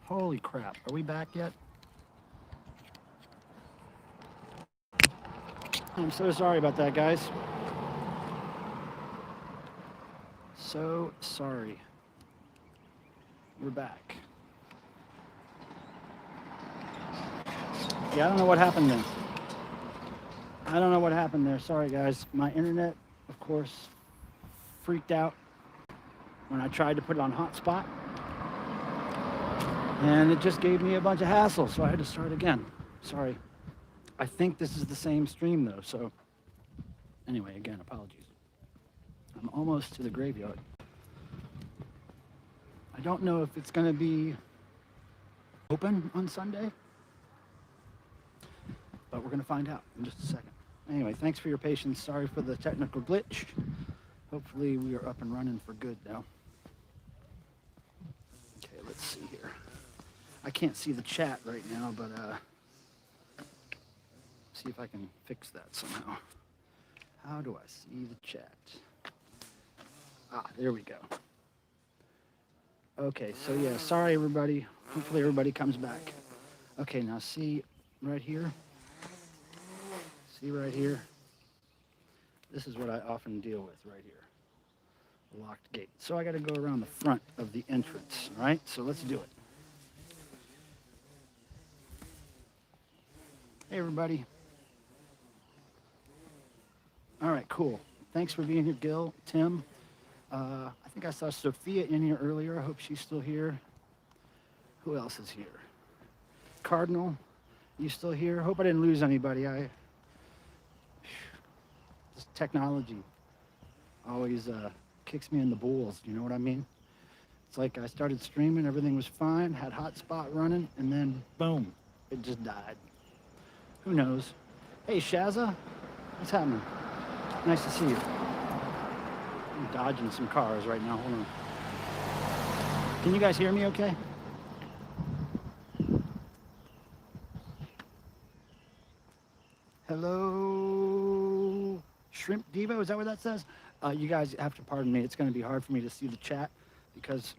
Holy crap. Are we back yet? I'm so sorry about that, guys. So sorry. We're back. Yeah, I don't know what happened there. I don't know what happened there. Sorry, guys. My internet, of course, freaked out when I tried to put it on hotspot. And it just gave me a bunch of hassle, so I had to start again. Sorry. I think this is the same stream, though, so anyway, again, apologies. I'm almost to the graveyard. I don't know if it's going to be open on Sunday, but we're going to find out in just a second. Anyway, thanks for your patience. Sorry for the technical glitch. Hopefully we are up and running for good now. Okay, let's see here. I can't see the chat right now, but see if I can fix that somehow. How do I see the chat? Ah, there we go. Okay, so yeah, sorry everybody. Hopefully everybody comes back. Okay, now see right here? See right here? This is what I often deal with right here. A locked gate. So I got to go around the front of the entrance, all right? So let's do it. Hey everybody. All right, cool. Thanks for being here, Gil, Tim. I think I saw Sophia in here earlier. I hope she's still here. Who else is here? Cardinal, you still here? Hope I didn't lose anybody. This technology always kicks me in the balls. You know what I mean? It's like I started streaming, everything was fine, had hotspot running, and then boom, it just died. Who knows? Hey, Shazza, what's happening? Nice to see you. I'm dodging some cars right now. Hold on. Can you guys hear me okay? Hello, Shrimp Devo, is that what that says? You guys have to pardon me. It's going to be hard for me to see the chat because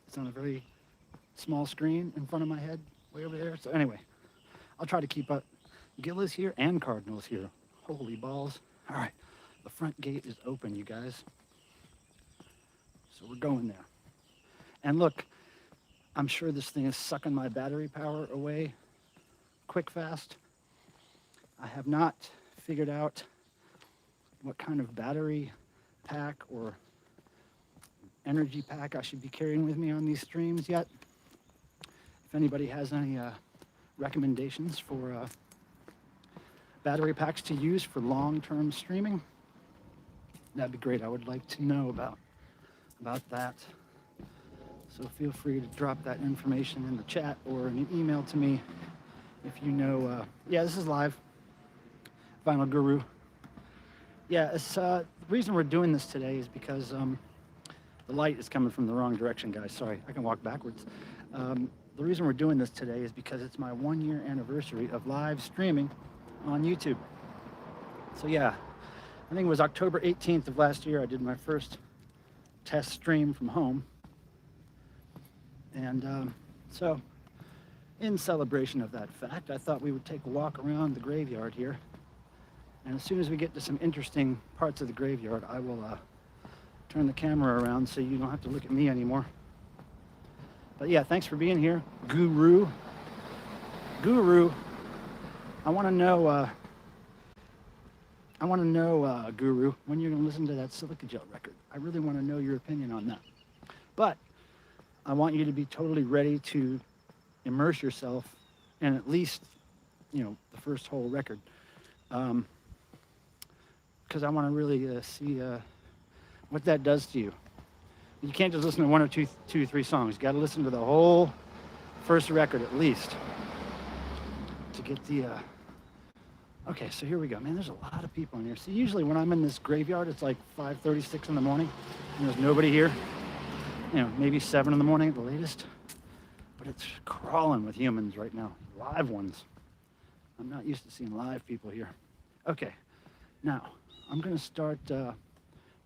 it's on a very small screen in front of my head, way over there. So anyway, I'll try to keep up. Gil is here and Cardinal's here. Holy balls. All right, the front gate is open, you guys. So we're going there. And look, I'm sure this thing is sucking my battery power away quick, fast. I have not figured out what kind of battery pack or energy pack I should be carrying with me on these streams yet. If anybody has any recommendations for battery packs to use for long-term streaming, that'd be great. I would like to know about that. So feel free to drop that information in the chat or in an email to me if you know. Yeah, this is live. Vinyl Guru. Yeah, the reason we're doing this today is because the light is coming from the wrong direction, guys. Sorry, I can walk backwards. The reason we're doing this today is because it's my 1-year anniversary of live streaming on YouTube. So yeah, I think it was October 18th of last year I did my first test stream from home. And so in celebration of that fact, I thought we would take a walk around the graveyard here. And as soon as we get to some interesting parts of the graveyard, I will turn the camera around so you don't have to look at me anymore. But yeah, thanks for being here, Guru. Guru, I want to know, Guru, when you're going to listen to that Silica Gel record. I really want to know your opinion on that. But I want you to be totally ready to immerse yourself in at least, the first whole record. Because I want to really see what that does to you. You can't just listen to one or two, 3 songs. You got to listen to the whole first record at least to get the. Okay, so here we go, man. There's a lot of people in here. See, usually when I'm in this graveyard, it's like 5:36 in the morning, and there's nobody here. Maybe 7 in the morning at the latest. But it's crawling with humans right now, live ones. I'm not used to seeing live people here. Okay, now I'm going to start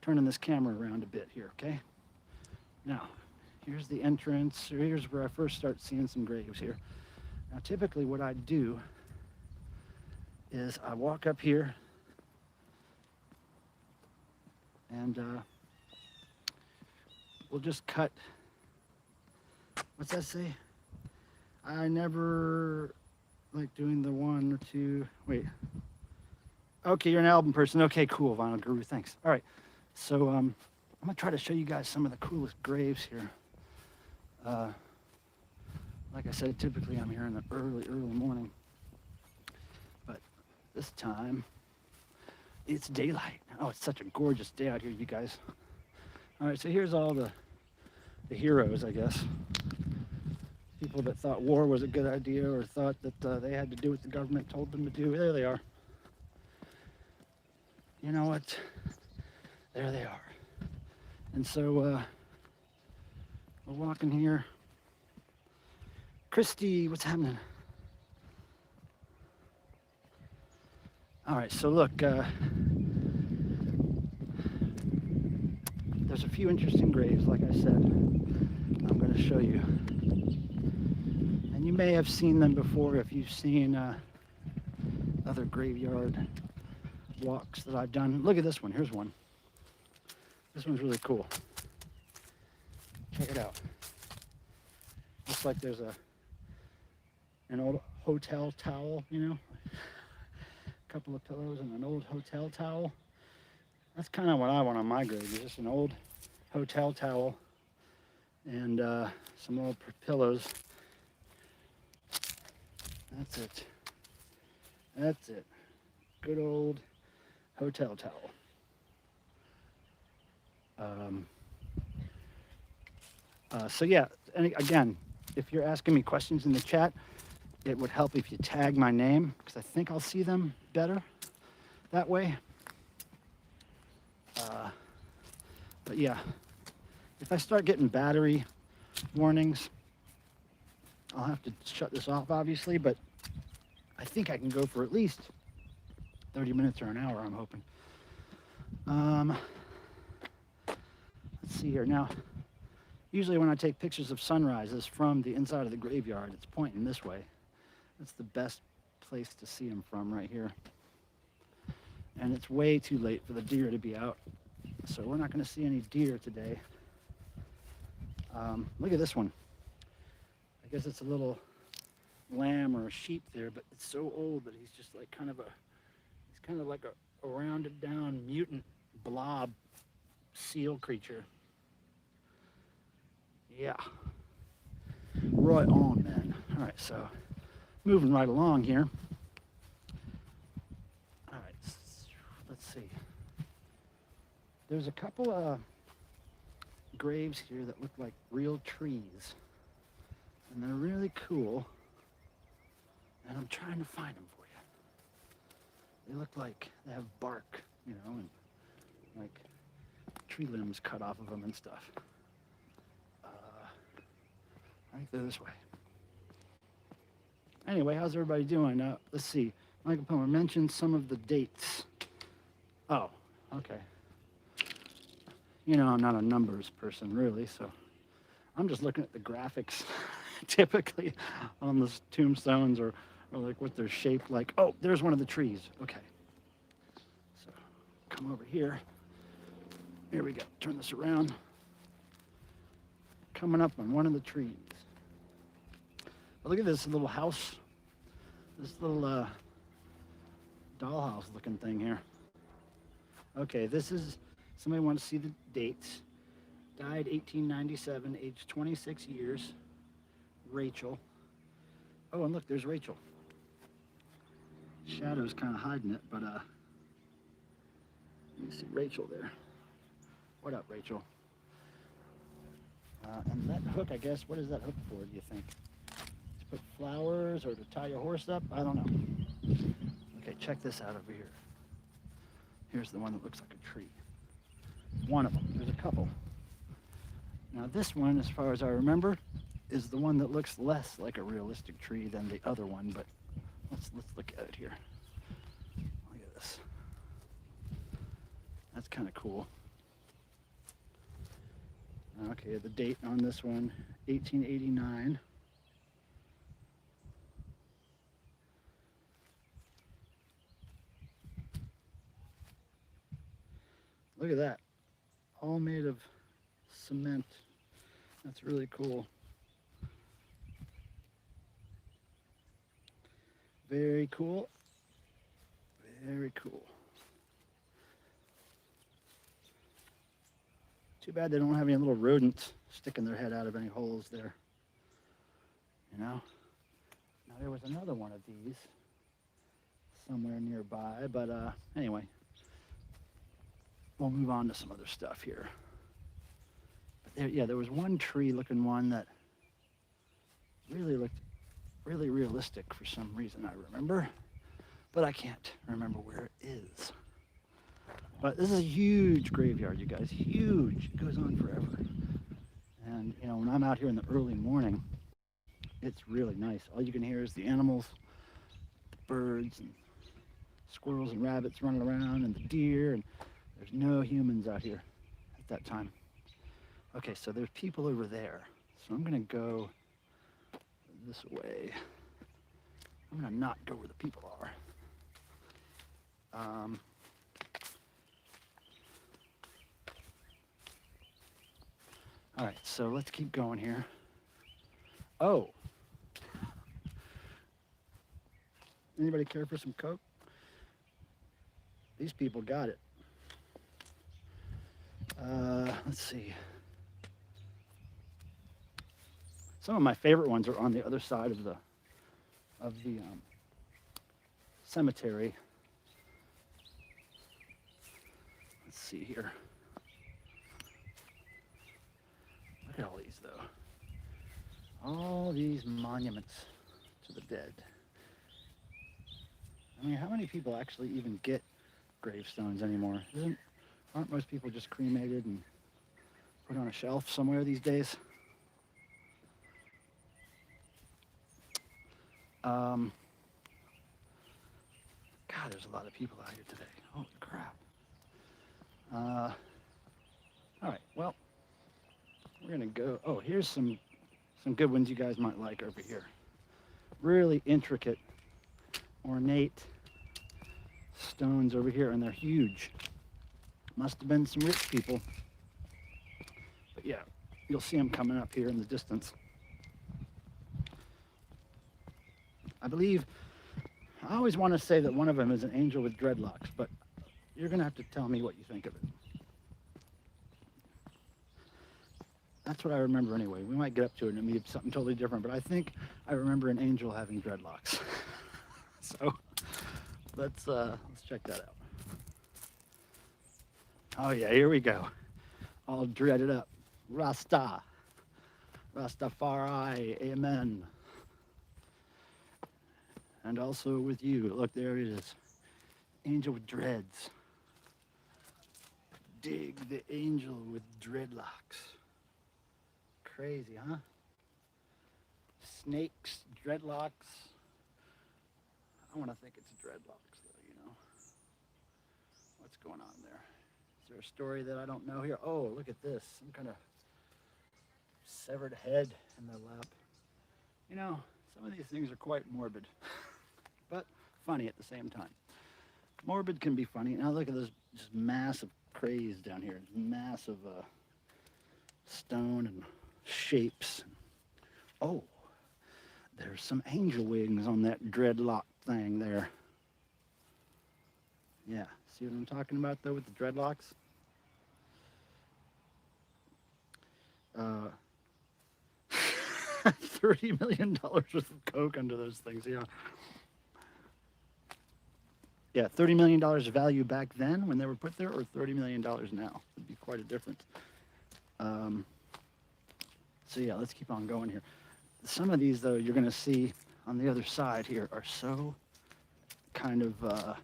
turning this camera around a bit here, okay? Now, Here's the entrance. Here's where I first start seeing some graves here. Now, typically what I do is I walk up here and we'll just cut. What's that say? I never like doing the 1 or 2. Wait. Okay, you're an album person. Okay, cool, Vinyl Guru. Thanks. All right. So I'm gonna try to show you guys some of the coolest graves here. Like I said, typically I'm here in the early morning, but this time it's daylight. Oh, it's such a gorgeous day out here, you guys. All right, so here's all the heroes, I guess. People that thought war was a good idea or thought that they had to do what the government told them to do. There they are. You know what? There they are. And so we're walking here. Christy, what's happening? All right, so look, there's a few interesting graves, like I said. I'm going to show you. And you may have seen them before if you've seen other graveyard walks that I've done. Look at this one. Here's one. This one's really cool. Check it out. Looks like there's an old hotel towel, you know, a couple of pillows and an old hotel towel. That's kind of what I want on my grave, is just an old hotel towel and some old pillows. That's it. That's it. Good old hotel towel. So yeah, and again, if you're asking me questions in the chat, it would help if you tag my name, because I think I'll see them better that way. But yeah, if I start getting battery warnings, I'll have to shut this off, obviously, but I think I can go for at least 30 minutes or an hour, I'm hoping. Let's see here. Now, usually when I take pictures of sunrises from the inside of the graveyard, it's pointing this way. That's the best place to see them from, right here. And it's way too late for the deer to be out, so we're not going to see any deer today. Look at this one. I guess it's a little lamb or a sheep there, but it's so old that he's just like kind of like a rounded down mutant blob seal creature. Yeah. Right on, man. All right, so moving right along here. All right, let's see. There's a couple of graves here that look like real trees, and they're really cool, and I'm trying to find them for you. They look like they have bark, you know, and like tree limbs cut off of them and stuff. I think they're this way. Anyway, how's everybody doing? Let's see. Michael Pilmer mentioned some of the dates. Oh, okay. You know, I'm not a numbers person, really, so I'm just looking at the graphics typically on the tombstones or like what they're shaped like. Oh, there's one of the trees. Okay. So come over here. Here we go. Turn this around. Coming up on one of the trees. But look at this little house. This little dollhouse looking thing here. Okay, this is, somebody wants to see the dates. Died 1897, aged 26 years. Rachel. Oh, and look, there's Rachel. Shadow's kind of hiding it, but let me see Rachel there. What up, Rachel? And that hook, I guess, what is that hook for, do you think? To put flowers or to tie your horse up? I don't know. Okay, check this out over here. Here's the one that looks like a tree. One of them. There's a couple. Now this one, as far as I remember, is the one that looks less like a realistic tree than the other one, but let's look at it here. Look at this. That's kind of cool. Okay, the date on this one, 1889. Look at that. All made of cement. That's really cool. Very cool. Very cool. Too bad they don't have any little rodents sticking their head out of any holes there. You know? Now there was another one of these somewhere nearby, but anyway, we'll move on to some other stuff here. But there, yeah, there was one tree looking one that really looked really realistic for some reason, I remember, but I can't remember where it is. But this is a huge graveyard, you guys, huge. It goes on forever. And, you know, when I'm out here in the early morning, it's really nice. All you can hear is the animals, the birds, and squirrels and rabbits running around, and the deer, and there's no humans out here at that time. Okay, so there's people over there. So I'm gonna go this way. I'm gonna not go where the people are. All right, so let's keep going here. Oh. Anybody care for some Coke? These people got it. Let's see. Some of my favorite ones are on the other side of the cemetery. Let's see here. Look at all these, though. All these monuments to the dead. I mean, how many people actually even get gravestones anymore? Aren't most people just cremated and put on a shelf somewhere these days? God, there's a lot of people out here today. Holy crap. All right, well, we're gonna go. Oh, here's some good ones you guys might like over here. Really intricate, ornate stones over here, and they're huge. Must have been some rich people. But yeah, you'll see them coming up here in the distance. I believe, I always want to say that one of them is an angel with dreadlocks, but you're going to have to tell me what you think of it. That's what I remember anyway. We might get up to it and it may be something totally different, but I think I remember an angel having dreadlocks. So let's check that out. Oh yeah, here we go. All dreaded up. Rasta. Rastafari. Amen. And also with you. Look, there it is. Angel with dreads. Dig the angel with dreadlocks. Crazy, huh? Snakes, dreadlocks. I want to think it's dreadlocks, though, you know. What's going on there? Is there a story that I don't know here? Oh, look at this. Some kind of severed head in their lap. You know, some of these things are quite morbid, but funny at the same time. Morbid can be funny. Now look at those just massive crays down here. Massive stone and shapes. Oh, there's some angel wings on that dreadlock thing there. Yeah, see what I'm talking about though with the dreadlocks? $30 million worth of coke under those things, yeah. Yeah, $30 million value back then when they were put there, or $30 million now. It'd be quite a difference. So yeah, let's keep on going here. Some of these, though, you're going to see on the other side here are so kind of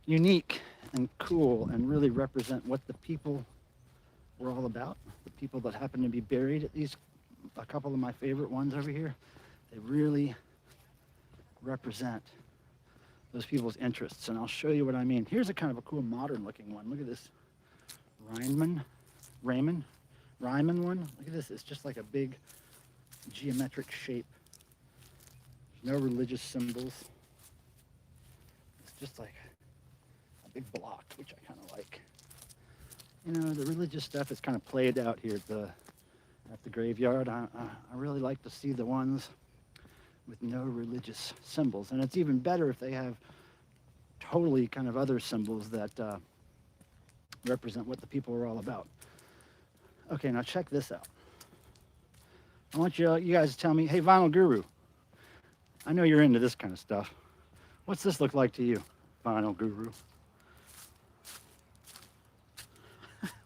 unique and cool and really represent what the people were all about. The people that happen to be buried at these, a couple of my favorite ones over here, they really represent those people's interests, and I'll show you what I mean. Here's a kind of a cool modern looking one. Look at this. Raymond Ryman one. Look at this. It's just like a big geometric shape. No religious symbols. It's just like a big block, which I kind of like. You know, the religious stuff is kind of played out here at the graveyard. I really like to see the ones with no religious symbols. And it's even better if they have totally kind of other symbols that represent what the people are all about. Okay, now check this out. I want you guys to tell me, hey, Vinyl Guru, I know you're into this kind of stuff. What's this look like to you, Vinyl Guru?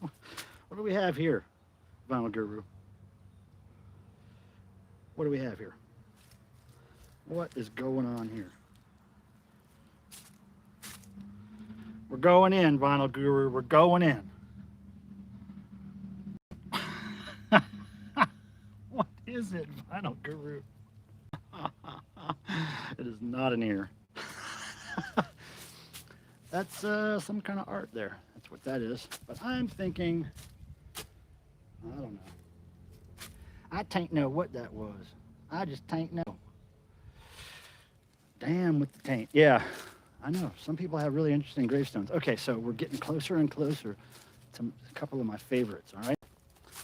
What do we have here, Vinyl Guru? What do we have here? What is going on here? We're going in, Vinyl Guru. We're going in. What is it, Vinyl Guru? It is not an ear. That's some kind of art there. That's what that is. But I'm thinking, I don't know. I tain't know what that was. I just tain't know. Damn with the taint. Yeah, I know. Some people have really interesting gravestones. Okay, so we're getting closer and closer to a couple of my favorites, all right?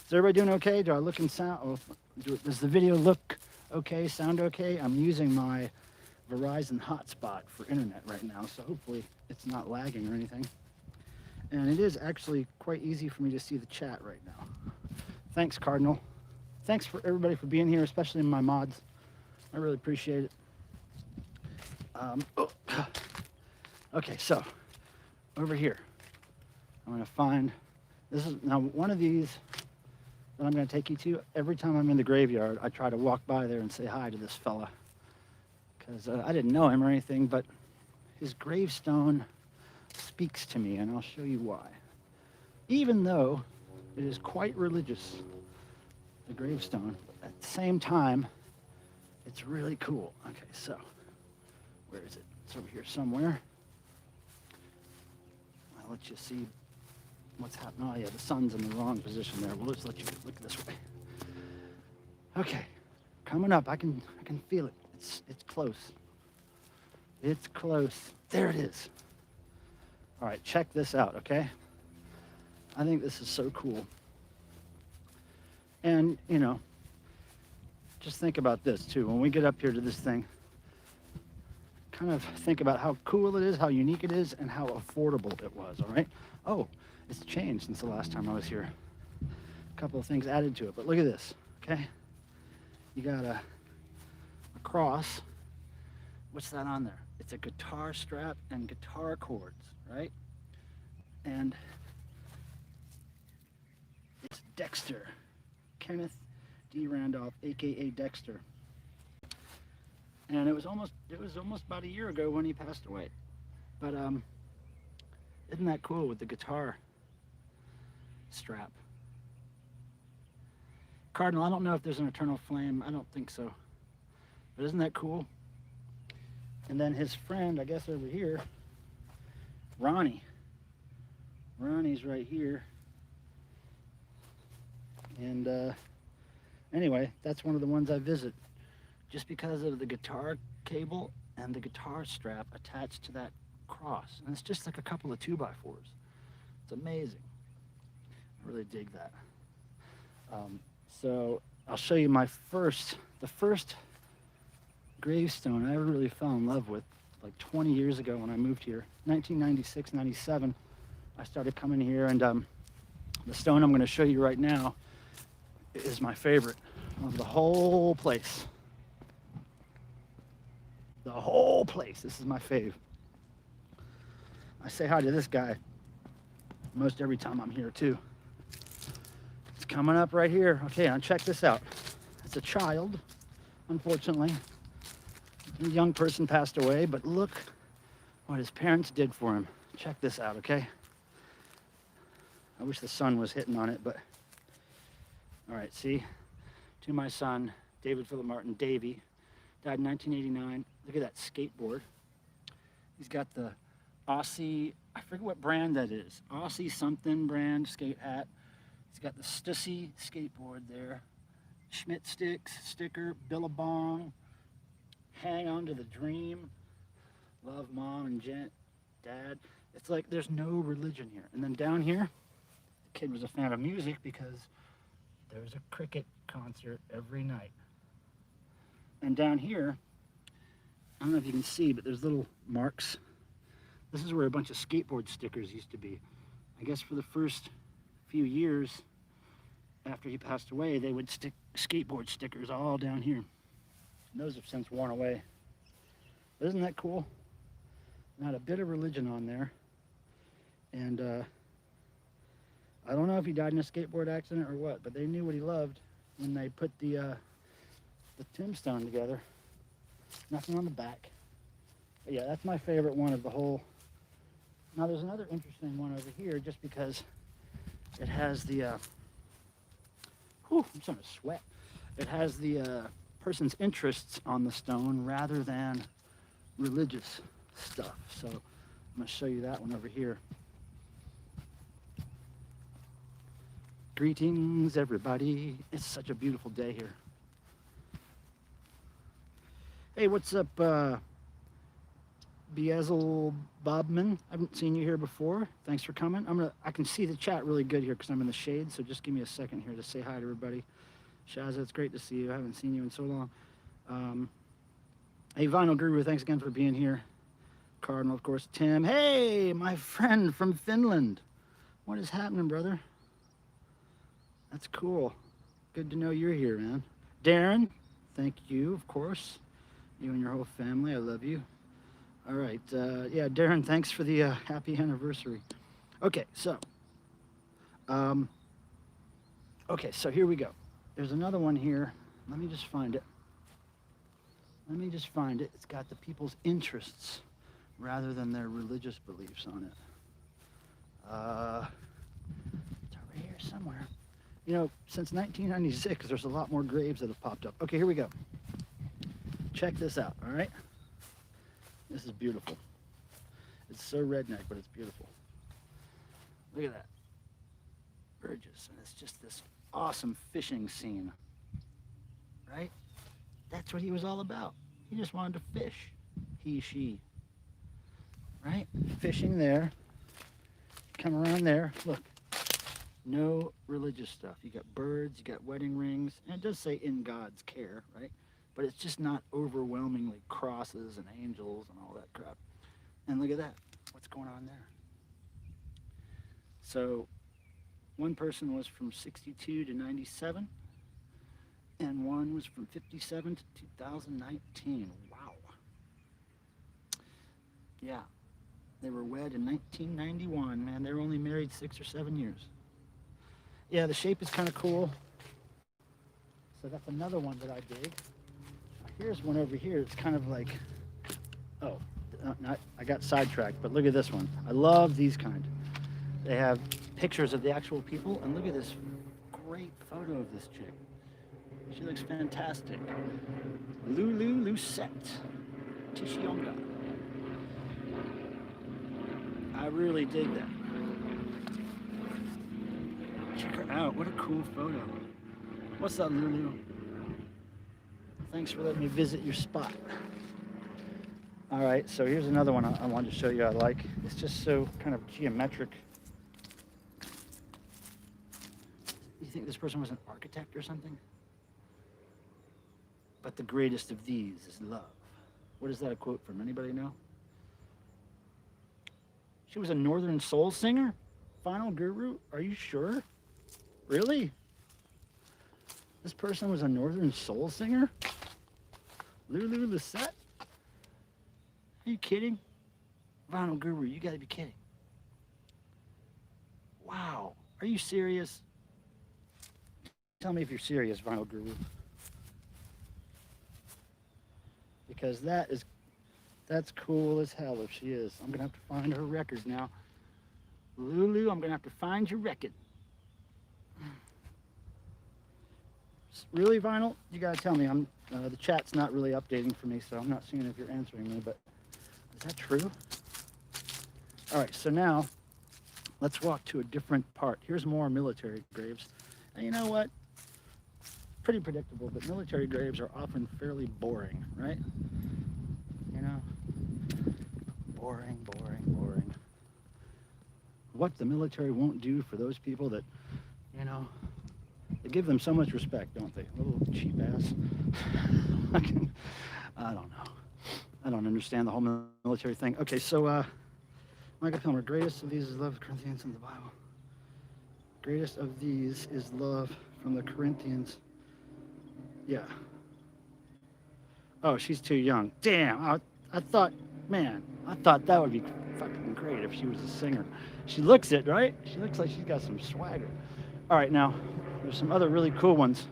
Is everybody doing okay? Do I look and sound? Oh, does the video look okay, sound okay? I'm using my Verizon hotspot for internet right now, so hopefully it's not lagging or anything. And it is actually quite easy for me to see the chat right now. Thanks, Cardinal. Thanks for everybody for being here, especially my mods. I really appreciate it. Okay, so over here, I'm going to find, this is now one of these that I'm going to take you to. Every time I'm in the graveyard, I try to walk by there and say hi to this fella, because I didn't know him or anything, but his gravestone speaks to me, and I'll show you why. Even though it is quite religious, the gravestone, but at the same time, it's really cool. Okay, so where is it? It's over here somewhere. I'll let you see what's happening. Oh yeah, the sun's in the wrong position there. We'll just let you look this way. Okay, coming up. I can feel it. It's close. It's close. There it is. All right, check this out, okay? I think this is so cool. And, you know, just think about this too. When we get up here to this thing, kind of think about how cool it is, how unique it is, and how affordable it was, all right? Oh, it's changed since the last time I was here. A couple of things added to it, but look at this, okay? You got a cross. What's that on there? It's a guitar strap and guitar chords, right? And it's Dexter, Kenneth D. Randolph, aka Dexter. And it was almost about a year ago when he passed away. But isn't that cool with the guitar strap? Cardinal, I don't know if there's an eternal flame. I don't think so. But isn't that cool? And then his friend, I guess over here, Ronnie. Ronnie's right here. And anyway, that's one of the ones I visit. Just because of the guitar cable and the guitar strap attached to that cross. And it's just like a couple of 2x4s. It's amazing. I really dig that. So I'll show you the first gravestone I ever really fell in love with, like 20 years ago when I moved here. 1996, 97, I started coming here, and the stone I'm going to show you right now is my favorite of the whole place. The whole place. This is my fave. I say hi to this guy most every time I'm here too. It's coming up right here. Okay, now check this out. It's a child, unfortunately. A young person passed away, but look what his parents did for him. Check this out, okay? I wish the sun was hitting on it, but all right, see? To my son, David Philip Martin, Davey, died in 1989. Look at that skateboard. He's got the Aussie, I forget what brand that is. Aussie something brand skate hat. He's got the Stussy skateboard there. Schmidt sticks, sticker, Billabong, hang on to the dream, love mom and dad. It's like there's no religion here. And then down here, the kid was a fan of music because there's a cricket concert every night. And down here, I don't know if you can see, but there's little marks. This is where a bunch of skateboard stickers used to be. I guess for the first few years after he passed away, they would stick skateboard stickers all down here. And those have since worn away. But isn't that cool? Not a bit of religion on there. And I don't know if he died in a skateboard accident or what, but they knew what he loved when they put the tombstone together. Nothing on the back. But yeah, that's my favorite one of the whole. Now there's another interesting one over here just because it has the, I'm starting to sweat. It has the person's interests on the stone rather than religious stuff. So I'm going to show you that one over here. Greetings, everybody. It's such a beautiful day here. Hey, what's up, Beazel Bobman? I haven't seen you here before. Thanks for coming. I can see the chat really good here because I'm in the shade, so just give me a second here to say hi to everybody. Shazza, it's great to see you. I haven't seen you in so long. Hey, Vinyl Guru, thanks again for being here. Cardinal, of course. Tim, hey, my friend from Finland. What is happening, brother? That's cool. Good to know you're here, man. Darren, thank you, of course. You and your whole family, I love you. All right, yeah, Darren, thanks for the happy anniversary. Okay, so here we go. There's another one here. Let me just find it. It's got the people's interests rather than their religious beliefs on it. It's over here somewhere. You know, since 1996, there's a lot more graves that have popped up. Okay, here we go. Check this out, all right? This is beautiful. It's so redneck, but it's beautiful. Look at that. Burgess, and it's just this awesome fishing scene, right? That's what he was all about. He just wanted to fish. He, she, right? Fishing there. Come around there. Look, no religious stuff. You got birds, you got wedding rings, and it does say in God's care, right? But it's just not overwhelmingly crosses and angels and all that crap. And look at that. What's going on there? So one person was from 62 to 97, and one was from 57 to 2019. Wow. Yeah. They were wed in 1991, man. They were only married 6 or 7 years. Yeah, the shape is kind of cool. So that's another one that I dig. Here's one over here. It's kind of like, I got sidetracked, but look at this one. I love these kind. They have pictures of the actual people, and look at this great photo of this chick. She looks fantastic. Lulu Lucette Tishionga. I really dig that. Check her out. What a cool photo. What's up, Lulu? Thanks for letting me visit your spot. All right, so here's another one I wanted to show you I like. It's just so kind of geometric. You think this person was an architect or something? But the greatest of these is love. What is that a quote from? Anybody know? She was a Northern soul singer? Final Guru? Are you sure? Really? This person was a Northern soul singer? Lulu Lucette? Are you kidding? Vinyl Guru, you gotta be kidding. Wow. Are you serious? Tell me if you're serious, Vinyl Guru. Because that's cool as hell if she is. I'm gonna have to find her record now. Lulu, I'm gonna have to find your record. Really, Vinyl? You gotta tell me. The chat's not really updating for me, so I'm not seeing if you're answering me, but is that true? All right, so now Let's walk to a different part. Here's more military graves. And you know what? Pretty predictable, but military graves are often fairly boring, right? You know? Boring, boring, boring. What the military won't do for those people that, you know, they give them so much respect, don't they? Little cheap ass. I don't know. I don't understand the whole military thing. Okay, so Michael Pilmer, greatest of these is love of Corinthians in the Bible. Greatest of these is love from the Corinthians. Yeah. Oh, she's too young. Damn, I thought, man, I thought that would be fucking great if she was a singer. She looks it, right? She looks like she's got some swagger. All right, now, there's some other really cool ones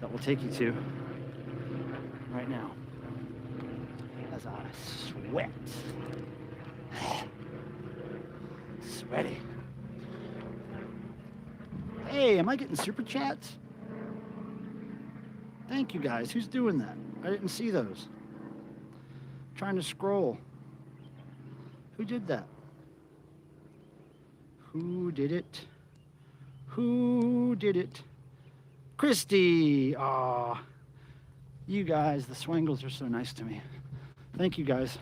that we'll take you to right now as I sweat. Sweaty. Hey, am I getting super chats? Thank you guys. Who's doing that? I didn't see those. I'm trying to scroll. Who did that? Who did it? Who did it? Christy. Aw. You guys, the Swangles are so nice to me. Thank you guys.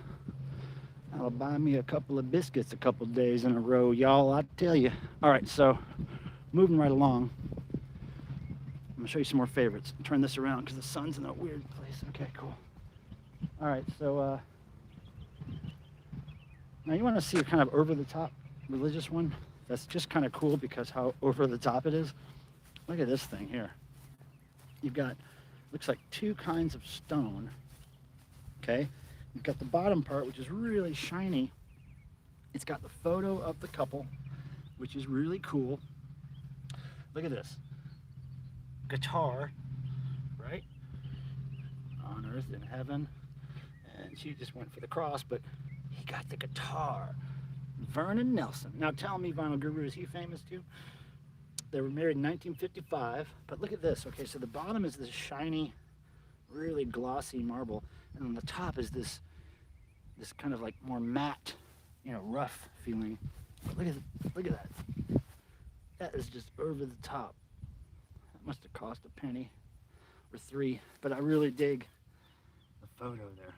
That'll buy me a couple of biscuits a couple days in a row, y'all, I tell you. All right, so moving right along. I'm gonna show you some more favorites. Turn this around because the sun's in a weird place. Okay, cool. All right, so now you want to see a kind of over-the-top religious one? That's just kind of cool because how over-the-top it is. Look at this thing here. You've got, looks like two kinds of stone. Okay, you've got the bottom part, which is really shiny. It's got the photo of the couple, which is really cool. Look at this. Guitar, right? On earth in heaven. And she just went for the cross, but he got the guitar. Vernon Nelson. Now tell me, Vinyl Guru, is he famous too? They were married in 1955, but look at this. Okay, so the bottom is this shiny, really glossy marble, and on the top is this kind of like more matte, you know, rough feeling. But look at that. That is just over the top. That must have cost a penny or three, but I really dig the photo there.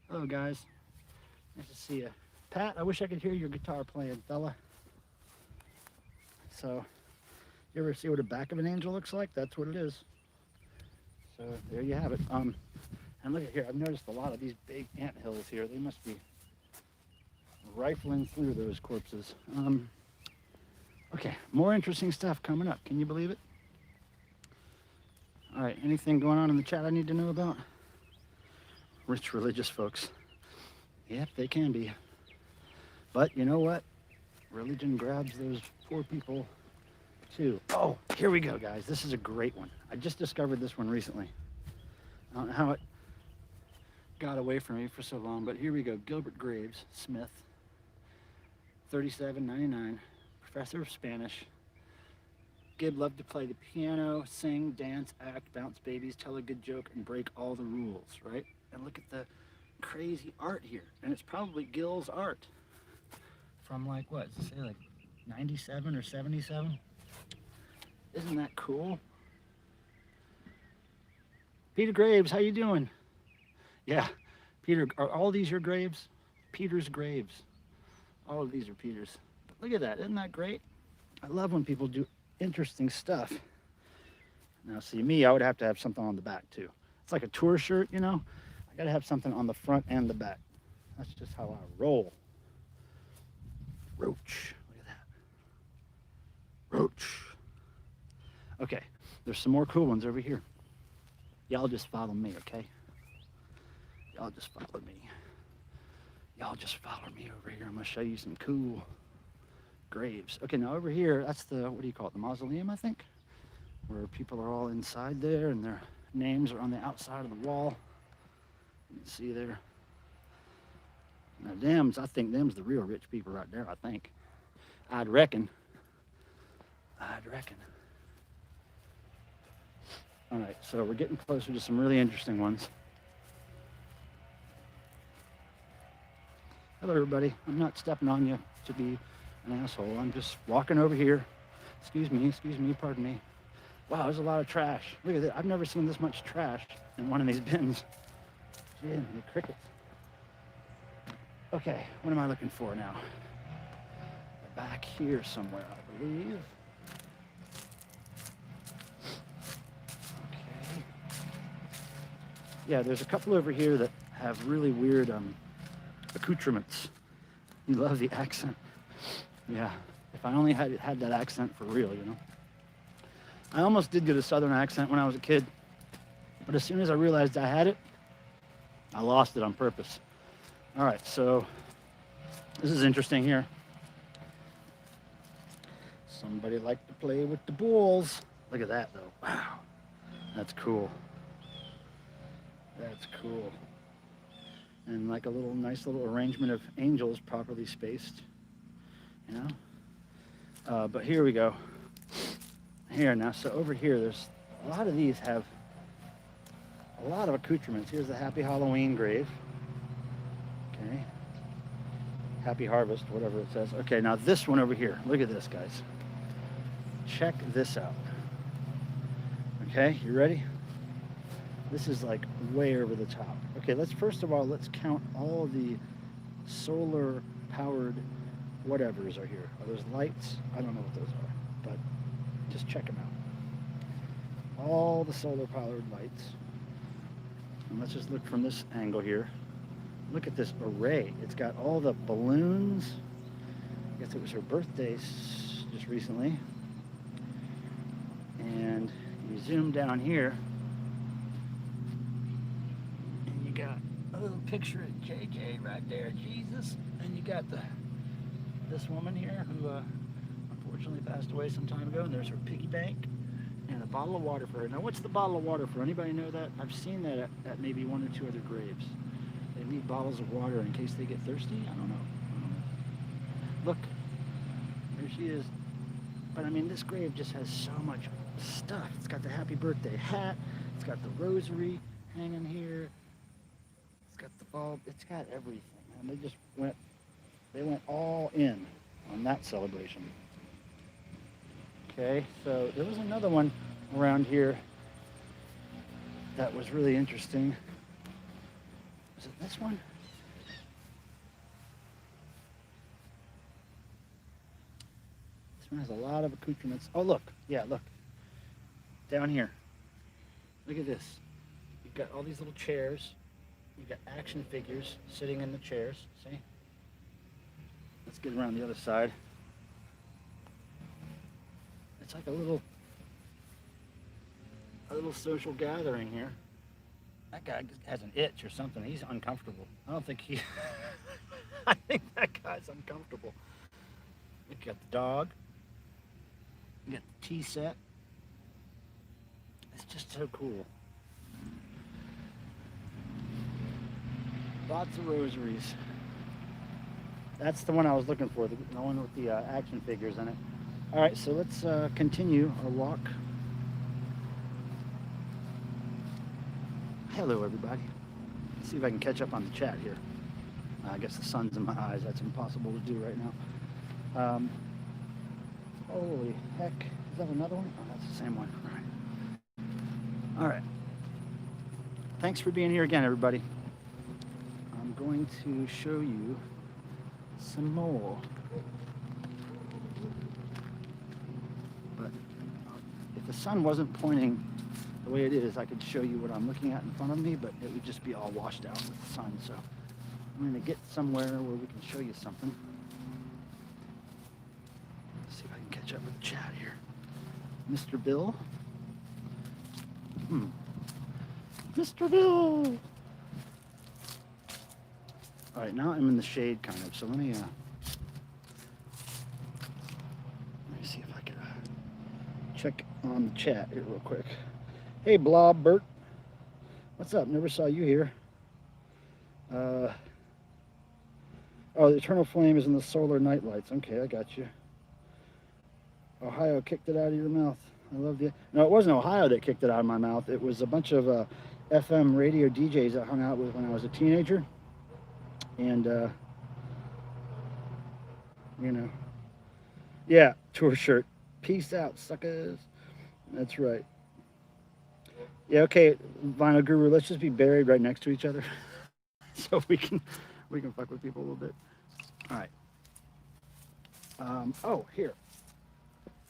Hello, guys. Nice to see you. Pat, I wish I could hear your guitar playing, fella. So, you ever see what a back of an angel looks like? That's what it is. So, there you have it. And look at here, I've noticed a lot of these big ant hills here. They must be rifling through those corpses. Okay, more interesting stuff coming up. Can you believe it? All right, anything going on in the chat I need to know about? Rich religious folks. Yep, they can be. But you know what? Religion grabs those poor people too. Oh, here we go, guys. This is a great one. I just discovered this one recently. I don't know how it got away from me for so long, but here we go. Gilbert Graves Smith, 37.99, professor of Spanish. Gib loved to play the piano, sing, dance, act, bounce babies, tell a good joke, and break all the rules, right? And look at the crazy art here. And it's probably Gil's art from like, what, does it say like 97 or 77? Isn't that cool? Peter Graves, how you doing? Yeah, Peter, are all these your graves? Peter's graves. All of these are Peter's. But look at that, isn't that great? I love when people do interesting stuff. Now see me, I would have to have something on the back too. It's like a tour shirt, you know? I gotta have something on the front and the back. That's just how I roll. Roach, look at that. Roach. Okay, there's some more cool ones over here. Y'all just follow me, okay? Y'all just follow me. Y'all just follow me over here. I'm gonna show you some cool graves. Okay, now over here, that's the, what do you call it? The mausoleum, I think? Where people are all inside there and their names are on the outside of the wall. You can see there. Now them's, I think them's the real rich people right there, I think. I'd reckon. All right, so we're getting closer to some really interesting ones. Hello, everybody. I'm not stepping on you to be an asshole. I'm just walking over here. Excuse me, pardon me. Wow, there's a lot of trash. Look at that. I've never seen this much trash in one of these bins. Gee, the crickets. Okay, what am I looking for now? Back here somewhere, I believe. Okay. Yeah, there's a couple over here that have really weird accoutrements. You love the accent. Yeah, if I only had that accent for real, you know. I almost did get a southern accent when I was a kid, but as soon as I realized I had it, I lost it on purpose. All right, so this is interesting here. Somebody liked to play with the balls. Look at that, though. Wow, that's cool. That's cool. And like a nice little arrangement of angels properly spaced, you know? But here we go. Here now, so over here, there's a lot of these have a lot of accoutrements. Here's the Happy Halloween grave. Okay. Happy Harvest, whatever it says. Okay, now this one over here. Look at this, guys. Check this out. Okay, you ready? This is like way over the top. Okay, first of all, let's count all the solar powered whatevers are here. Are those lights? I don't know what those are, but just check them out. All the solar powered lights. And let's just look from this angle here. Look at this array. It's got all the balloons. I guess it was her birthday just recently. And you zoom down here, and you got a little picture of JJ right there, Jesus. And you got this woman here who unfortunately passed away some time ago, and there's her piggy bank and a bottle of water for her. Now, what's the bottle of water for? Anybody know that? I've seen that at maybe one or two other graves. They leave bottles of water in case they get thirsty. I don't know. Look, there she is. But I mean, this grave just has so much stuff. It's got the happy birthday hat. It's got the rosary hanging here. It's got the bulb. It's got everything. And they went all in on that celebration. Okay, so there was another one around here that was really interesting. Was it this one? This one has a lot of accoutrements. Oh, look. Yeah, look. Down here. Look at this. You've got all these little chairs. You've got action figures sitting in the chairs. See? Let's get around the other side. It's like a little social gathering here. That guy has an itch or something. He's uncomfortable. I don't think he... I think that guy's uncomfortable. You got the dog. You got the tea set. It's just so cool. Lots of rosaries. That's the one I was looking for, the one with the action figures in it. All right, so let's continue our walk. Hello, everybody. Let's see if I can catch up on the chat here. I guess the sun's in my eyes. That's impossible to do right now. Holy heck. Is that another one? Oh, that's the same one. All right. Thanks for being here again, everybody. I'm going to show you some more. But if the sun wasn't pointing the way it is, I could show you what I'm looking at in front of me, but it would just be all washed out with the sun. So I'm going to get somewhere where we can show you something. Let's see if I can catch up with the chat here. Mr. Bill. Mr. Bill! All right, now I'm in the shade kind of, so let me see if I can check on the chat here real quick. Hey, Blob Bert. What's up? Never saw you here. Oh, the Eternal Flame is in the solar night lights. Okay, I got you. Ohio kicked it out of your mouth. I love the... No, it wasn't Ohio that kicked it out of my mouth. It was a bunch of FM radio DJs I hung out with when I was a teenager. And, you know, Yeah, tour shirt. Peace out, suckers. That's right. Yeah, okay, Vinyl Guru, let's just be buried right next to each other so we can fuck with people a little bit. All right. Oh, here.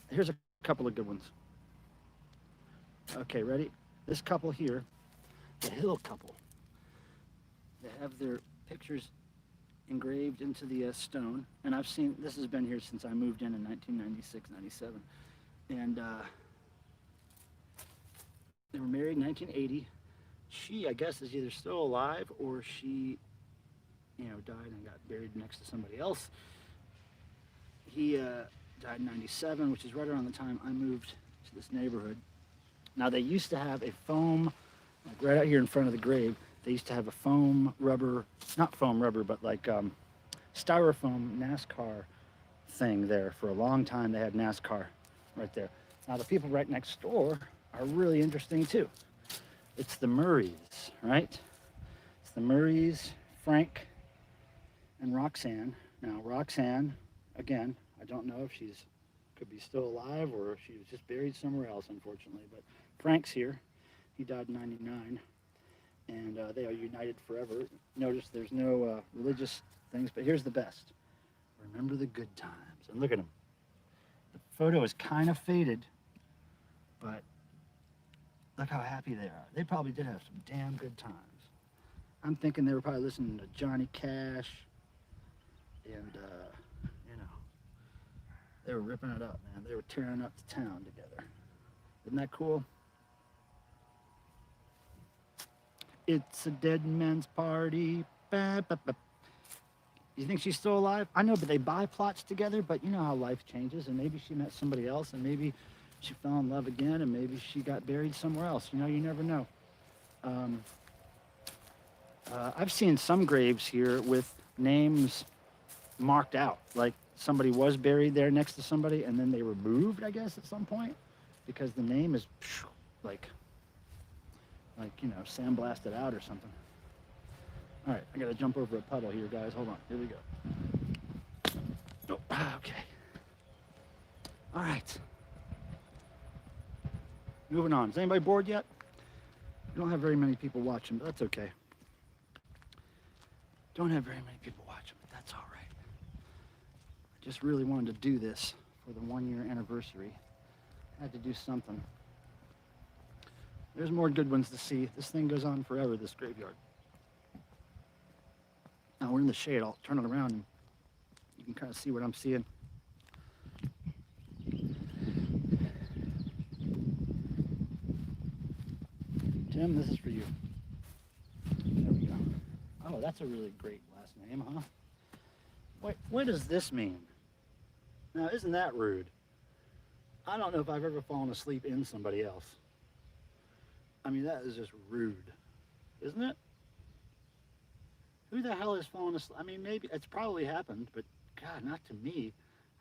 Here's a couple of good ones. Okay, ready? This couple here, the Hill couple, they have their pictures engraved into the stone. And I've seen, this has been here since I moved in 1996, 97. And they were married in 1980. She, I guess, is either still alive or she, died and got buried next to somebody else. He died in 97, which is right around the time I moved to this neighborhood. Now, they used to have a foam, like right out here in front of the grave, they used to have a foam rubber, not foam rubber, but like styrofoam NASCAR thing there. For a long time, they had NASCAR right there. Now, the people right next door are really interesting too. It's the Murrays, right? It's the Murrays, Frank, and Roxanne. Now, Roxanne, again, I don't know if she's could be still alive or if she was just buried somewhere else, unfortunately. But Frank's here. He died in 99, and they are united forever. Notice there's no religious things, but here's the best. Remember the good times. And look at them. The photo is kind of faded, but look how happy they are. They probably did have some damn good times. I'm thinking they were probably listening to Johnny Cash, and they were ripping it up, man. They were tearing up the town together. Isn't that cool? It's a dead man's party. Ba, ba, ba. You think she's still alive? I know, but they buy plots together, but you know how life changes, and maybe she met somebody else, and maybe she fell in love again, and maybe she got buried somewhere else. You never know. I've seen some graves here with names marked out, like somebody was buried there next to somebody, and then they were moved, I guess, at some point, because the name is like sandblasted out or something. All right, I gotta jump over a puddle here, guys. Hold on, here we go. Oh, okay. All right. Moving on. Is anybody bored yet? We don't have very many people watching, but that's okay. Don't have very many people watching, but that's all right. I just really wanted to do this for the 1-year anniversary. Had to do something. There's more good ones to see. This thing goes on forever, this graveyard. Now we're in the shade. I'll turn it around and you can kind of see what I'm seeing. Tim, this is for you. There we go. Oh, that's a really great last name, huh? Wait, what does this mean? Now, isn't that rude? I don't know if I've ever fallen asleep in somebody else. I mean, that is just rude, isn't it? Who the hell has fallen asleep? I mean, maybe it's probably happened, but God, not to me.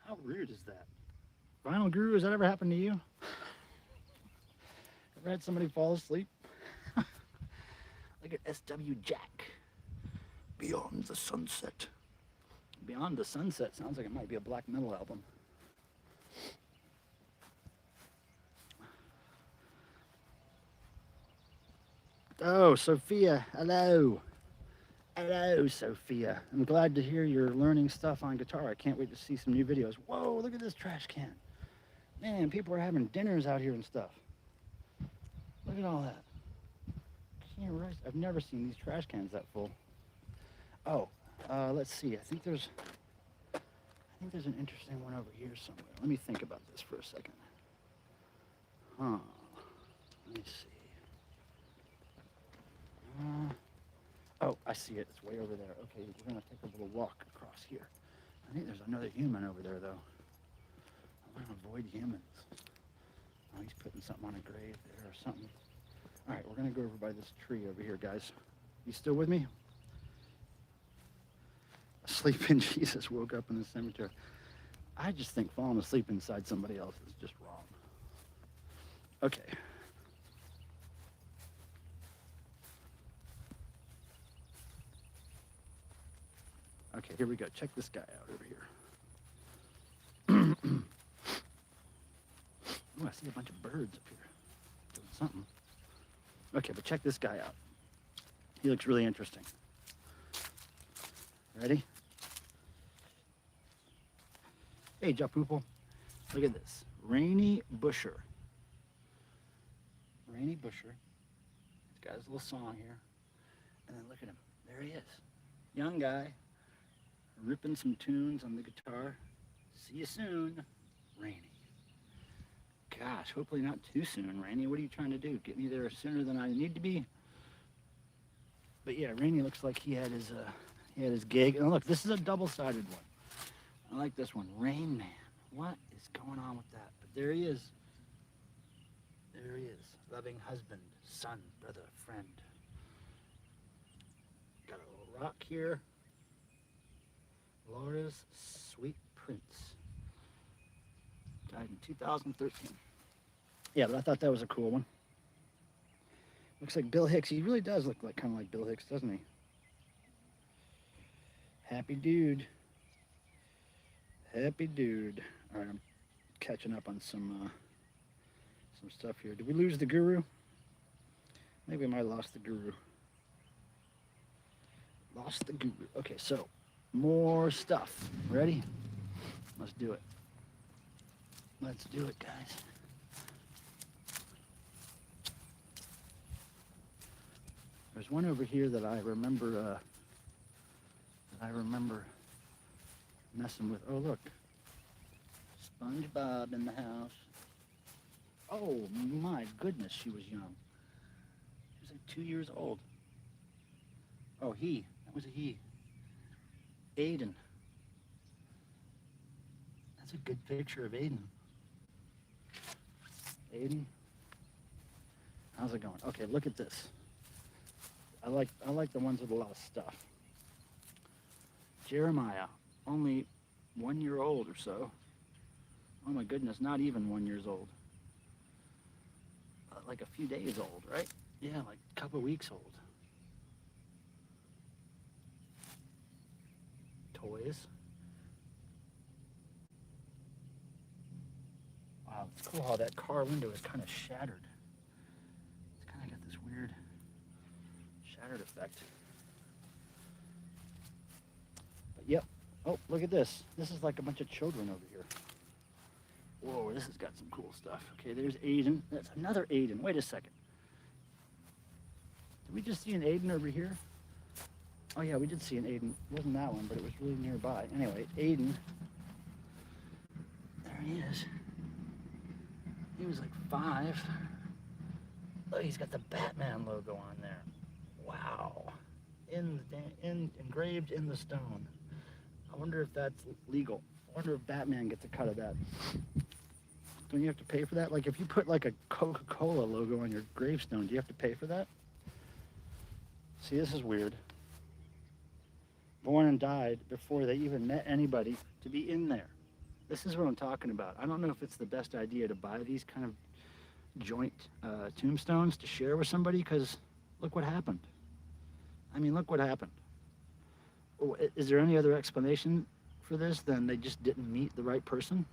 How rude is that? Vinyl Guru, has that ever happened to you? Ever had somebody fall asleep? Look at S.W. Jack. Beyond the Sunset. Beyond the Sunset sounds like it might be a black metal album. Oh, Sophia, hello. Hello, Sophia. I'm glad to hear you're learning stuff on guitar. I can't wait to see some new videos. Whoa, look at this trash can. Man, people are having dinners out here and stuff. Look at all that. I've never seen these trash cans that full. Oh, let's see. I think there's an interesting one over here somewhere. Let me think about this for a second. Huh. Let me see. Oh, I see it. It's way over there. Okay, we're going to take a little walk across here. I think there's another human over there, though. I want to avoid humans. Oh, he's putting something on a grave there or something. All right, we're going to go over by this tree over here, guys. You still with me? Asleep in Jesus, woke up in the cemetery. I just think falling asleep inside somebody else is just wrong. Okay. Okay, here we go. Check this guy out over here. Oh, I see a bunch of birds up here doing something. Okay, but check this guy out. He looks really interesting. Ready? Hey, Japoople. Look at this. Rainy Busher. Rainy Busher. He's got his little song here. And then look at him. There he is. Young guy. Ripping some tunes on the guitar. See you soon, Rainy. Gosh, hopefully not too soon, Rainy. What are you trying to do? Get me there sooner than I need to be? But yeah, Rainy looks like he had his gig. And look, this is a double-sided one. I like this one. Rain Man. What is going on with that? But there he is. There he is. Loving husband, son, brother, friend. Got a little rock here. Laura's Sweet Prince. Died in 2013. Yeah, but I thought that was a cool one. Looks like Bill Hicks. He really does look like kind of like Bill Hicks, doesn't he? Happy dude. Happy dude. All right, I'm catching up on some stuff here. Did we lose the guru? Maybe we might have lost the guru. Lost the guru. Okay, so more stuff. Ready? Let's do it. Let's do it, guys. There's one over here that I remember messing with. Oh, look. SpongeBob in the house. Oh, my goodness, she was young. She was like 2 years old. Oh, that was a he. Aiden. That's a good picture of Aiden. Aiden. How's it going? Okay, look at this. I like the ones with a lot of stuff. Jeremiah, only 1 year old or so. Oh my goodness, not even 1 year old. Like a few days old, right? Yeah, like a couple weeks old. Toys. Wow, it's cool how that car window is kind of shattered. It's kind of got this weird shattered effect. But yep. Oh, look at this. This is like a bunch of children over here. Whoa, this has got some cool stuff. Okay, there's Aiden. That's another Aiden. Wait a second. Did we just see an Aiden over here? Oh yeah, we did see an Aiden. It wasn't that one, but it was really nearby. Anyway, Aiden. There he is. He was like 5. Look, he's got the Batman logo on there. Wow. Engraved in the stone. I wonder if that's legal. I wonder if Batman gets a cut of that. Don't you have to pay for that? Like if you put like a Coca-Cola logo on your gravestone, do you have to pay for that? See, this is weird. Born and died before they even met anybody to be in there. This is what I'm talking about. I don't know if it's the best idea to buy these kind of joint tombstones to share with somebody, because look what happened. I mean, look what happened. Is there any other explanation for this than they just didn't meet the right person?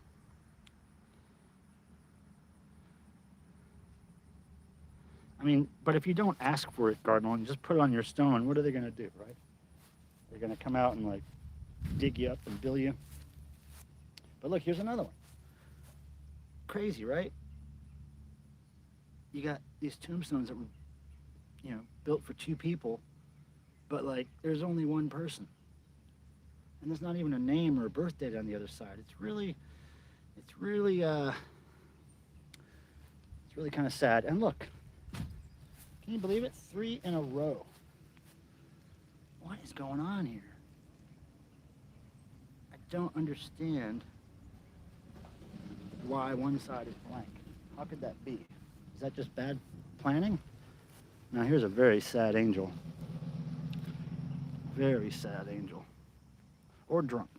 I mean, but if you don't ask for it, Cardinal, and just put it on your stone, what are they going to do, right? They're going to come out and like dig you up and bill you. But look, here's another one. Crazy, right? You got these tombstones that were, built for 2 people, but like there's only one person. And there's not even a name or a birth date on the other side. It's really kind of sad. And look, can you believe it? 3 in a row. What is going on here? I don't understand why one side is blank. How could that be? Is that just bad planning? Now here's a very sad angel. Very sad angel. Or drunk.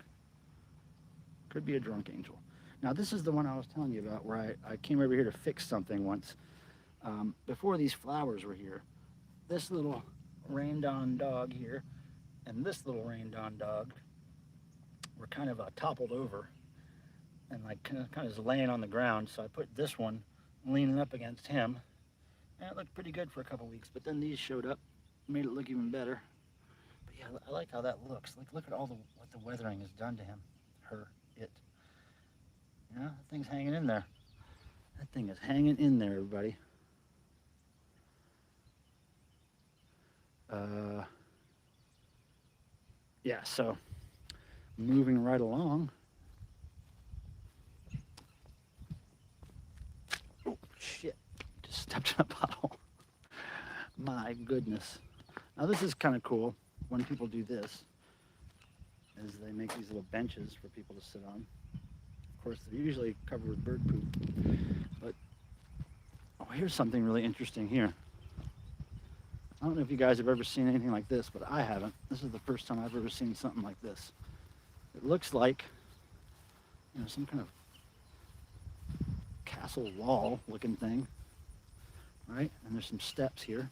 Could be a drunk angel. Now this is the one I was telling you about where I came over here to fix something once. Before these flowers were here, this little rained-on dog here and this little rained-on dog were kind of toppled over. and like kind of is laying on the ground. So I put this one leaning up against him, and it looked pretty good for a couple weeks. But then these showed up, made it look even better. But yeah, I like how that looks. Like, look at all what the weathering has done to him, her, it. You know, that thing's hanging in there. That thing is hanging in there, everybody. Yeah, so moving right along. Oh, shit. Just stepped in a puddle. My goodness. Now, this is kind of cool when people do this, is they make these little benches for people to sit on. Of course, they're usually covered with bird poop. But, oh, here's something really interesting here. I don't know if you guys have ever seen anything like this, but I haven't. This is the first time I've ever seen something like this. It looks like, you know, some kind of castle wall looking thing, right? And there's some steps here.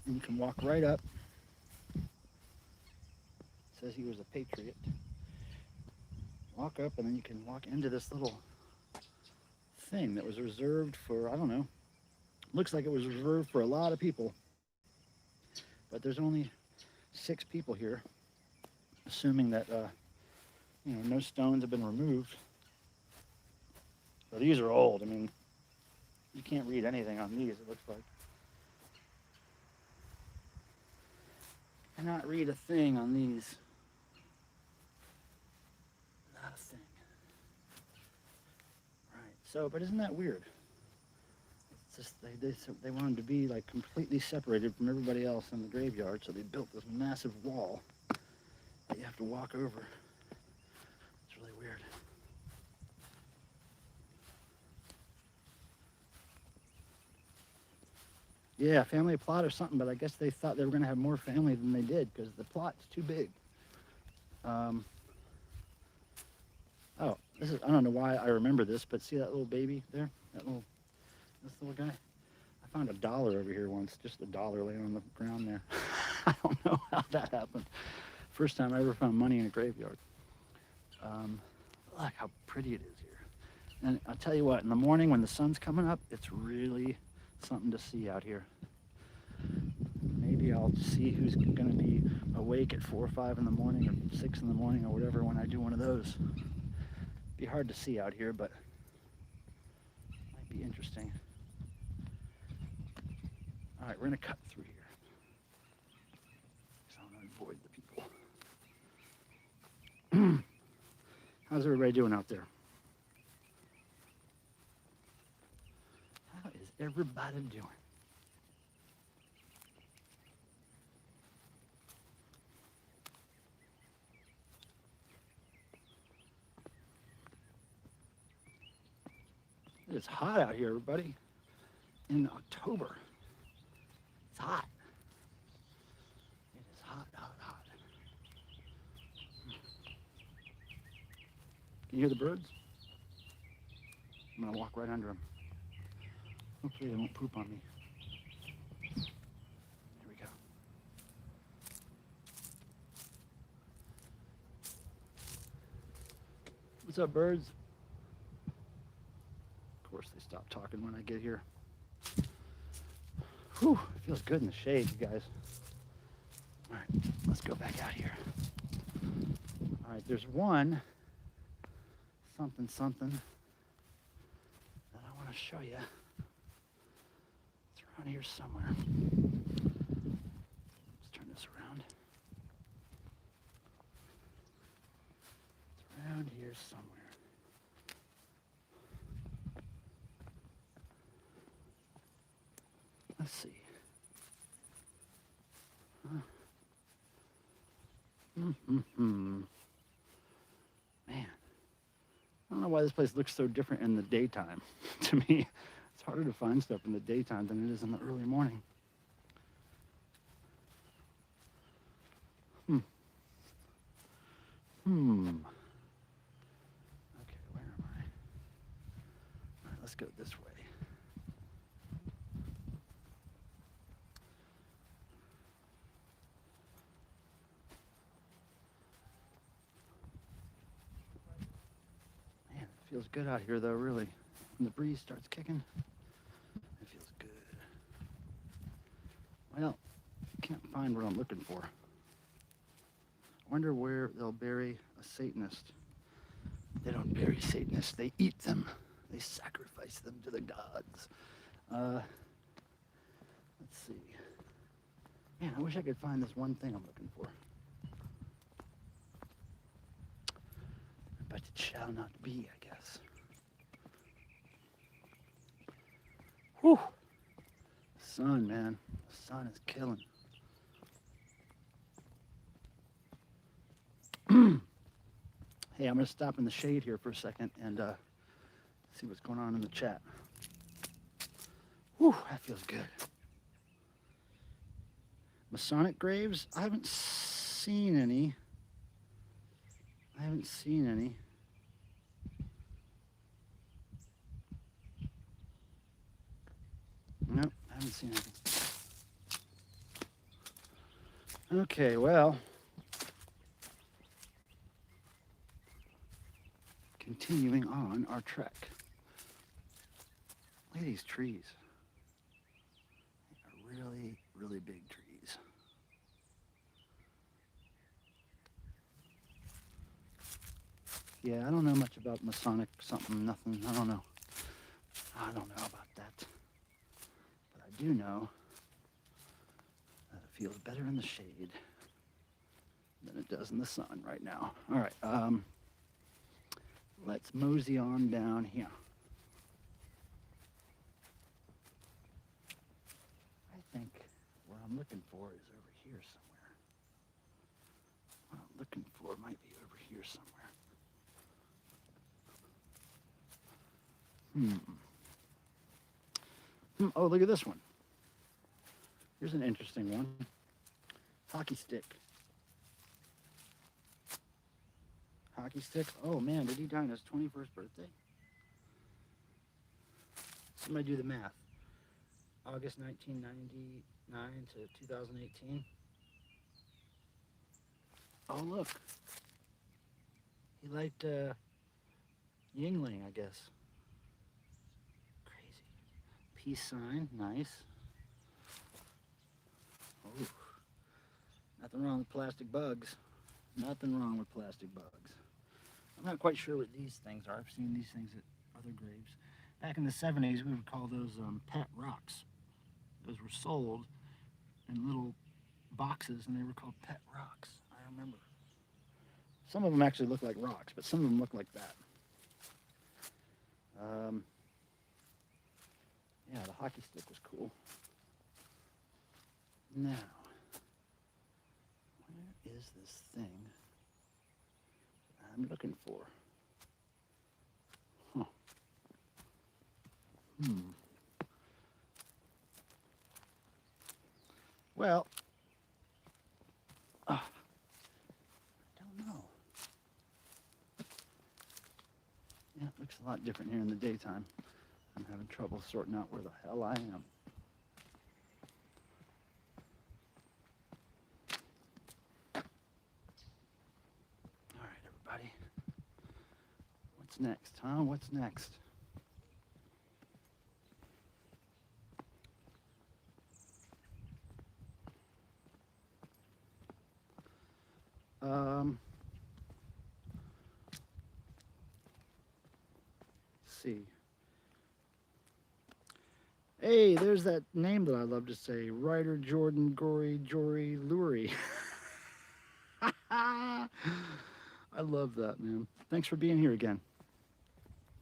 And you can walk right up. It says he was a patriot. Walk up and then you can walk into this little thing that was reserved for, I don't know, looks like it was reserved for a lot of people. But there's only 6 people here, assuming that, you know, no stones have been removed. So these are old. I mean, you can't read anything on these, it looks like. Cannot read a thing on these. Not a thing. Right. So, but isn't that weird? It's just they wanted to be like completely separated from everybody else in the graveyard, so they built this massive wall that you have to walk over. It's really weird. Yeah, family plot or something, but I guess they thought they were going to have more family than they did because the plot's too big. Oh, this is, I don't know why I remember this, but see that little baby there? This little guy? I found $1 over here once, just $1 laying on the ground there. I don't know how that happened. First time I ever found money in a graveyard. Look how pretty it is here. And I'll tell you what, in the morning when the sun's coming up, it's really something to see out here. Maybe I'll see who's going to be awake at 4 or 5 in the morning or 6 in the morning or whatever when I do one of those. Be hard to see out here, but might be interesting. All right, we're going to cut through here. So I'm going to avoid the people. How's everybody doing out there? How is everybody doing? It's hot out here, everybody. In October. It's hot. It is hot, hot, hot. Can you hear the birds? I'm gonna walk right under them. Hopefully they won't poop on me. Here we go. What's up, birds? Of course, they stop talking when I get here. Whew, it feels good in the shade, you guys. All right, let's go back out here. All right, there's one something that I want to show you. It's around here somewhere. Let's turn this around. It's around here somewhere. Let's see. Man, I don't know why this place looks so different in the daytime. To me, it's harder to find stuff in the daytime than it is in the early morning. Okay, where am I? All right, let's go this way. Feels good out here though, really. When the breeze starts kicking, it feels good. Well, can't find what I'm looking for. Wonder where they'll bury a Satanist. They don't bury Satanists, they eat them. They sacrifice them to the gods. Let's see. Man, I wish I could find this one thing I'm looking for. But it shall not be, I guess. Whew. Sun, man. The sun is killing. Hey, I'm going to stop in the shade here for a second and see what's going on in the chat. Whew, that feels good. Masonic graves? I haven't seen any. Nope, I haven't seen anything. Okay, well. Continuing on our trek. Look at these trees. They are really, really big trees. Yeah, I don't know much about Masonic something, nothing. I don't know. I don't know about that. But I do know that it feels better in the shade than it does in the sun right now. All right, let's mosey on down here. I think what I'm looking for is over here somewhere. What I'm looking for might be over here somewhere. Oh, look at this one. Here's an interesting one. Hockey stick. Hockey stick. Oh man, did he die on his 21st birthday? Somebody do the math. August 1999 to 2018. Oh look. He liked Yingling, I guess. Peace sign, nice. Oh, nothing wrong with plastic bugs. Nothing wrong with plastic bugs. I'm not quite sure what these things are. I've seen these things at other graves. Back in the 70s, we would call those pet rocks. Those were sold in little boxes, and they were called pet rocks. I remember. Some of them actually look like rocks, but some of them look like that. Yeah, the hockey stick was cool. Now, where is this thing I'm looking for? Huh. Well, I don't know. Yeah, it looks a lot different here in the daytime. I'm having trouble sorting out where the hell I am. All right, everybody. What's next, huh? What's next? Let's see. Hey, there's that name that I love to say, Ryder Jordan Gory Jory Lurie. I love that, man. Thanks for being here again.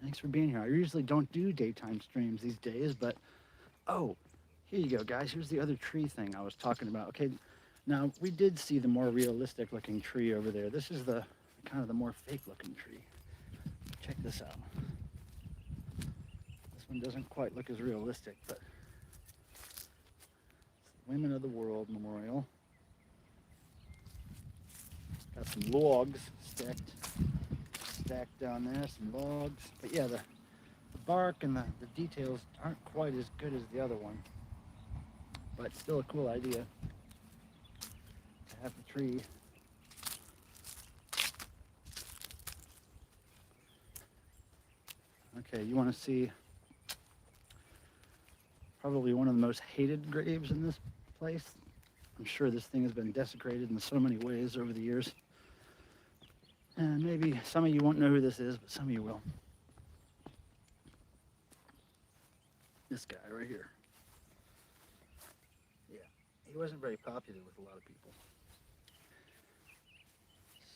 Thanks for being here. I usually don't do daytime streams these days, but oh, here you go, guys. Here's the other tree thing I was talking about. Okay, now we did see the more realistic looking tree over there. This is the kind of the more fake looking tree. Check this out. One doesn't quite look as realistic, but it's the Women of the World Memorial. Got some logs stacked down there, some logs. But yeah, the bark and the details aren't quite as good as the other one, but still a cool idea to have the tree. Okay, you want to see probably one of the most hated graves in this place. I'm sure this thing has been desecrated in so many ways over the years. And maybe some of you won't know who this is, but some of you will. This guy right here. Yeah, he wasn't very popular with a lot of people.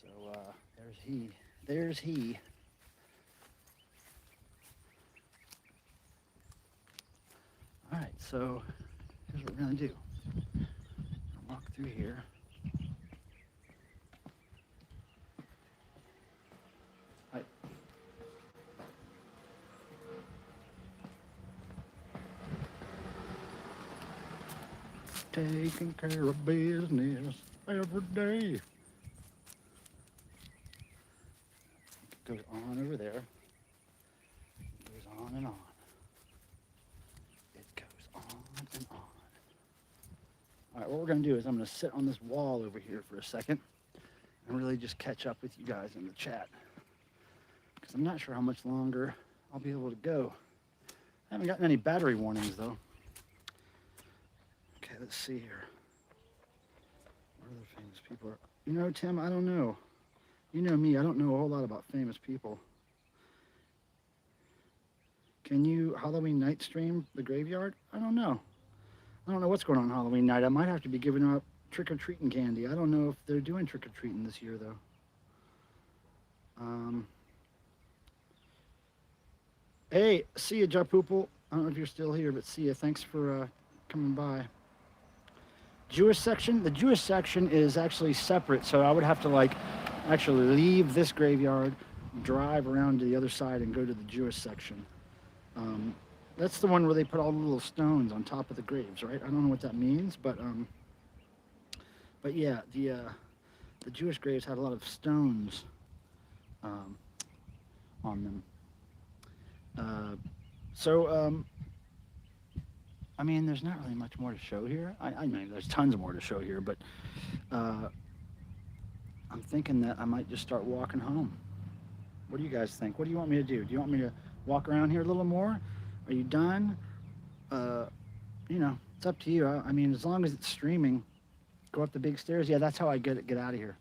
So there's he. There's he. All right, so here's what we're gonna do. Walk through here. Right. Taking care of business every day. It goes on over there. It goes on and on. It goes on and on. All right, what we're going to do is I'm going to sit on this wall over here for a second and really just catch up with you guys in the chat. Because I'm not sure how much longer I'll be able to go. I haven't gotten any battery warnings, though. Okay, let's see here. What other famous people are... You know, Tim, I don't know. You know me, I don't know a whole lot about famous people. Can you Halloween night stream the graveyard? I don't know. I don't know what's going on Halloween night. I might have to be giving out trick-or-treating candy. I don't know if they're doing trick-or-treating this year, though. Hey, see ya, Japoople. I don't know if you're still here, but see ya. Thanks for coming by. Jewish section? The Jewish section is actually separate, so I would have to, like, actually leave this graveyard, drive around to the other side, and go to the Jewish section. That's the one where they put all the little stones on top of the graves, right? I don't know what that means, but yeah, the Jewish graves had a lot of stones on them. I mean, there's not really much more to show here. I mean, there's tons more to show here, but I'm thinking that I might just start walking home. What do you guys think? What do you want me to do? Do you want me to walk around here a little more? Are you done? You know, it's up to you. I mean, as long as it's streaming, go up the big stairs. Yeah, that's how I get out of here.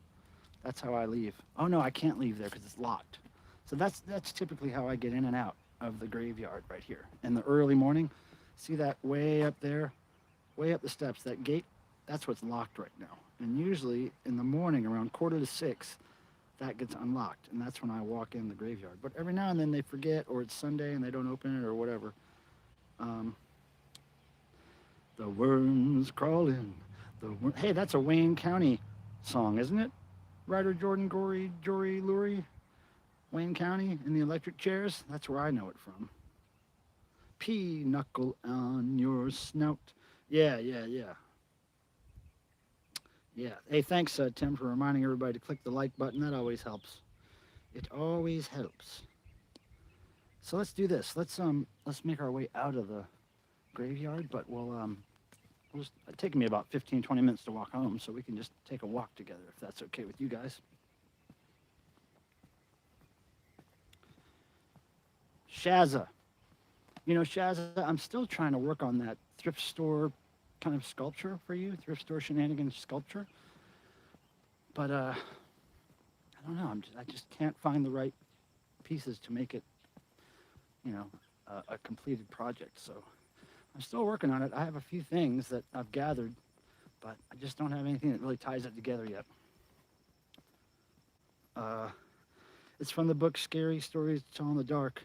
That's how I leave. Oh no, I can't leave there because it's locked. So that's typically how I get in and out of the graveyard right here in the early morning. See that way up there, way up the steps, that gate? That's what's locked right now. And usually in the morning around 5:45, that gets unlocked, and that's when I walk in the graveyard. But every now and then they forget, or it's Sunday and they don't open it, or whatever. The worms crawl in. Hey, that's a Wayne County song, isn't it? Writer Jordan Jory Lurie, Wayne County in the electric chairs. That's where I know it from. Knuckle on your snout. Yeah. Hey, thanks, Tim, for reminding everybody to click the like button. That always helps. It always helps. So let's do this. Let's make our way out of the graveyard, but it's taking me about 15-20 minutes to walk home, so we can just take a walk together if that's okay with you guys. Shazza. You know, Shazza, I'm still trying to work on that thrift store kind of sculpture for you, thrift store shenanigans sculpture. But I don't know, I just can't find the right pieces to make it, you know, a completed project. So I'm still working on it. I have a few things that I've gathered, but I just don't have anything that really ties it together yet. It's from the book Scary Stories to Tell in the Dark.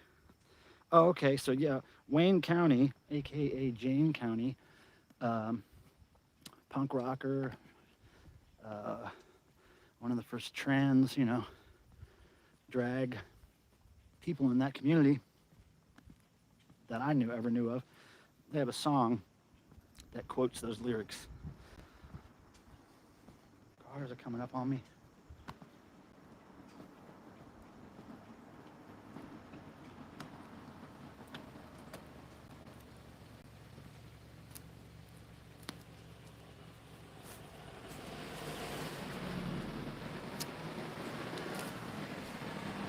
Oh, okay, so yeah, Wayne County, aka Jane County, punk rocker, one of the first trans, you know, drag people in that community that I ever knew of. They have a song that quotes those lyrics. Cars are coming up on me.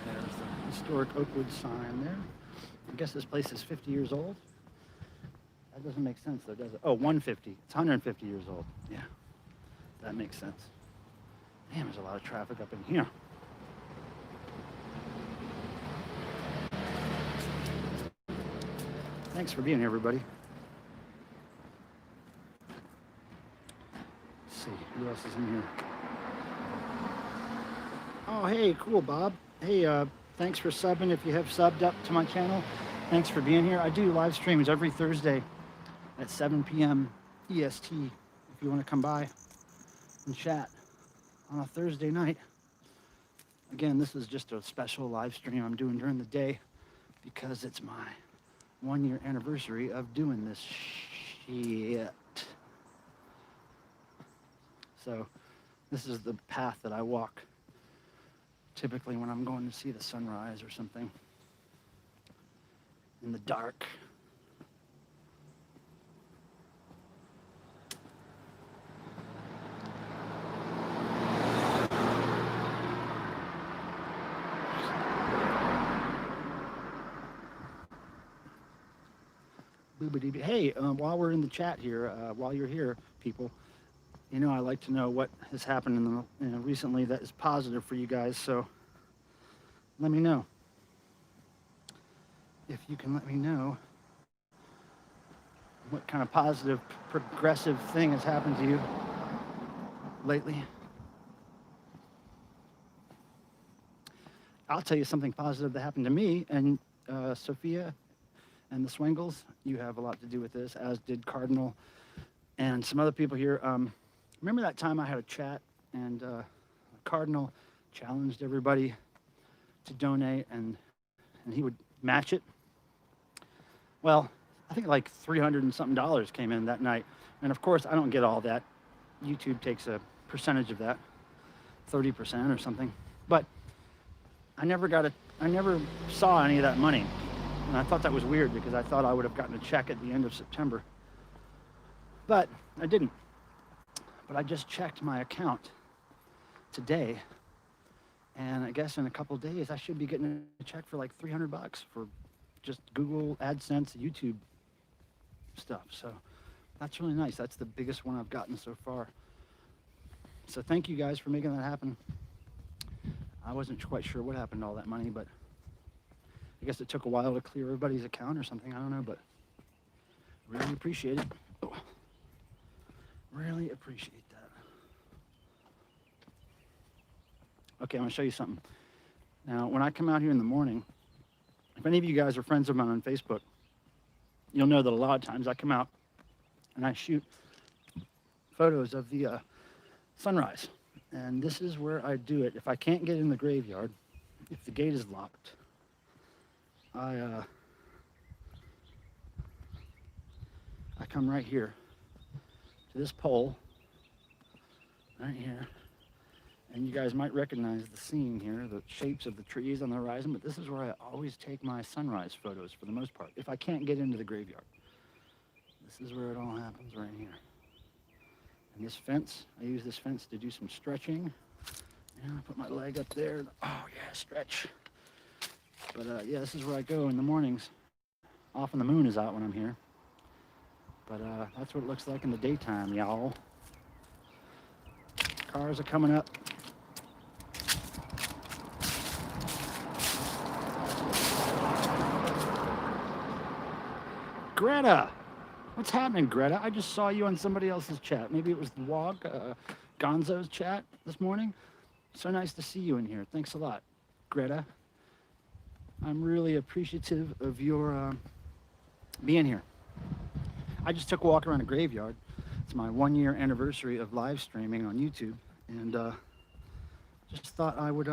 There's the historic Oakwood sign there. guess this place is 50 years old. That doesn't make sense though, does it? Oh, 150. It's 150 years old. Yeah, that makes sense. Damn, there's a lot of traffic up in here. Thanks for being here, everybody. Let's see, who else is in here? Oh, hey, cool, Bob. Hey, thanks for subbing if you have subbed up to my channel. Thanks for being here. I do live streams every Thursday at 7 p.m. EST if you want to come by and chat on a Thursday night. Again, this is just a special live stream I'm doing during the day because it's my 1-year anniversary of doing this shit. So this is the path that I walk typically when I'm going to see the sunrise or something in the dark. Hey, while we're in the chat here, while you're here, people, you know I like to know what has happened in the, recently that is positive for you guys, so let me know. If you can let me know what kind of positive, progressive thing has happened to you lately. I'll tell you something positive that happened to me, and Sophia and the Swengels, you have a lot to do with this, as did Cardinal and some other people here. Remember that time I had a chat and Cardinal challenged everybody to donate and he would match it? Well, I think like $300 and something came in that night. And of course, I don't get all that. YouTube takes a percentage of that, 30% or something. But I never saw any of that money. And I thought that was weird because I thought I would have gotten a check at the end of September. But I didn't. But I just checked my account today. And I guess in a couple of days, I should be getting a check for like $300 for just Google AdSense, YouTube stuff. So that's really nice. That's the biggest one I've gotten so far. So thank you guys for making that happen. I wasn't quite sure what happened to all that money, but I guess it took a while to clear everybody's account or something. I don't know, but really appreciate it. Oh, really appreciate that. Okay, I'm gonna show you something. Now, when I come out here in the morning, if any of you guys are friends of mine on Facebook, you'll know that a lot of times I come out and I shoot photos of the sunrise. And this is where I do it. If I can't get in the graveyard, if the gate is locked, I come right here to this pole, right here, and you guys might recognize the scene here, the shapes of the trees on the horizon, but this is where I always take my sunrise photos for the most part, if I can't get into the graveyard. This is where it all happens, right here. And this fence, I use this fence to do some stretching. And I put my leg up there, oh yeah, stretch. But yeah, this is where I go in the mornings. Often the moon is out when I'm here. But that's what it looks like in the daytime, y'all. Cars are coming up. Greta! What's happening, Greta? I just saw you on somebody else's chat. Maybe it was the Gonzo's chat this morning. So nice to see you in here. Thanks a lot, Greta. I'm really appreciative of your being here. I just took a walk around a graveyard. It's my 1-year anniversary of live streaming on YouTube, and just thought I would,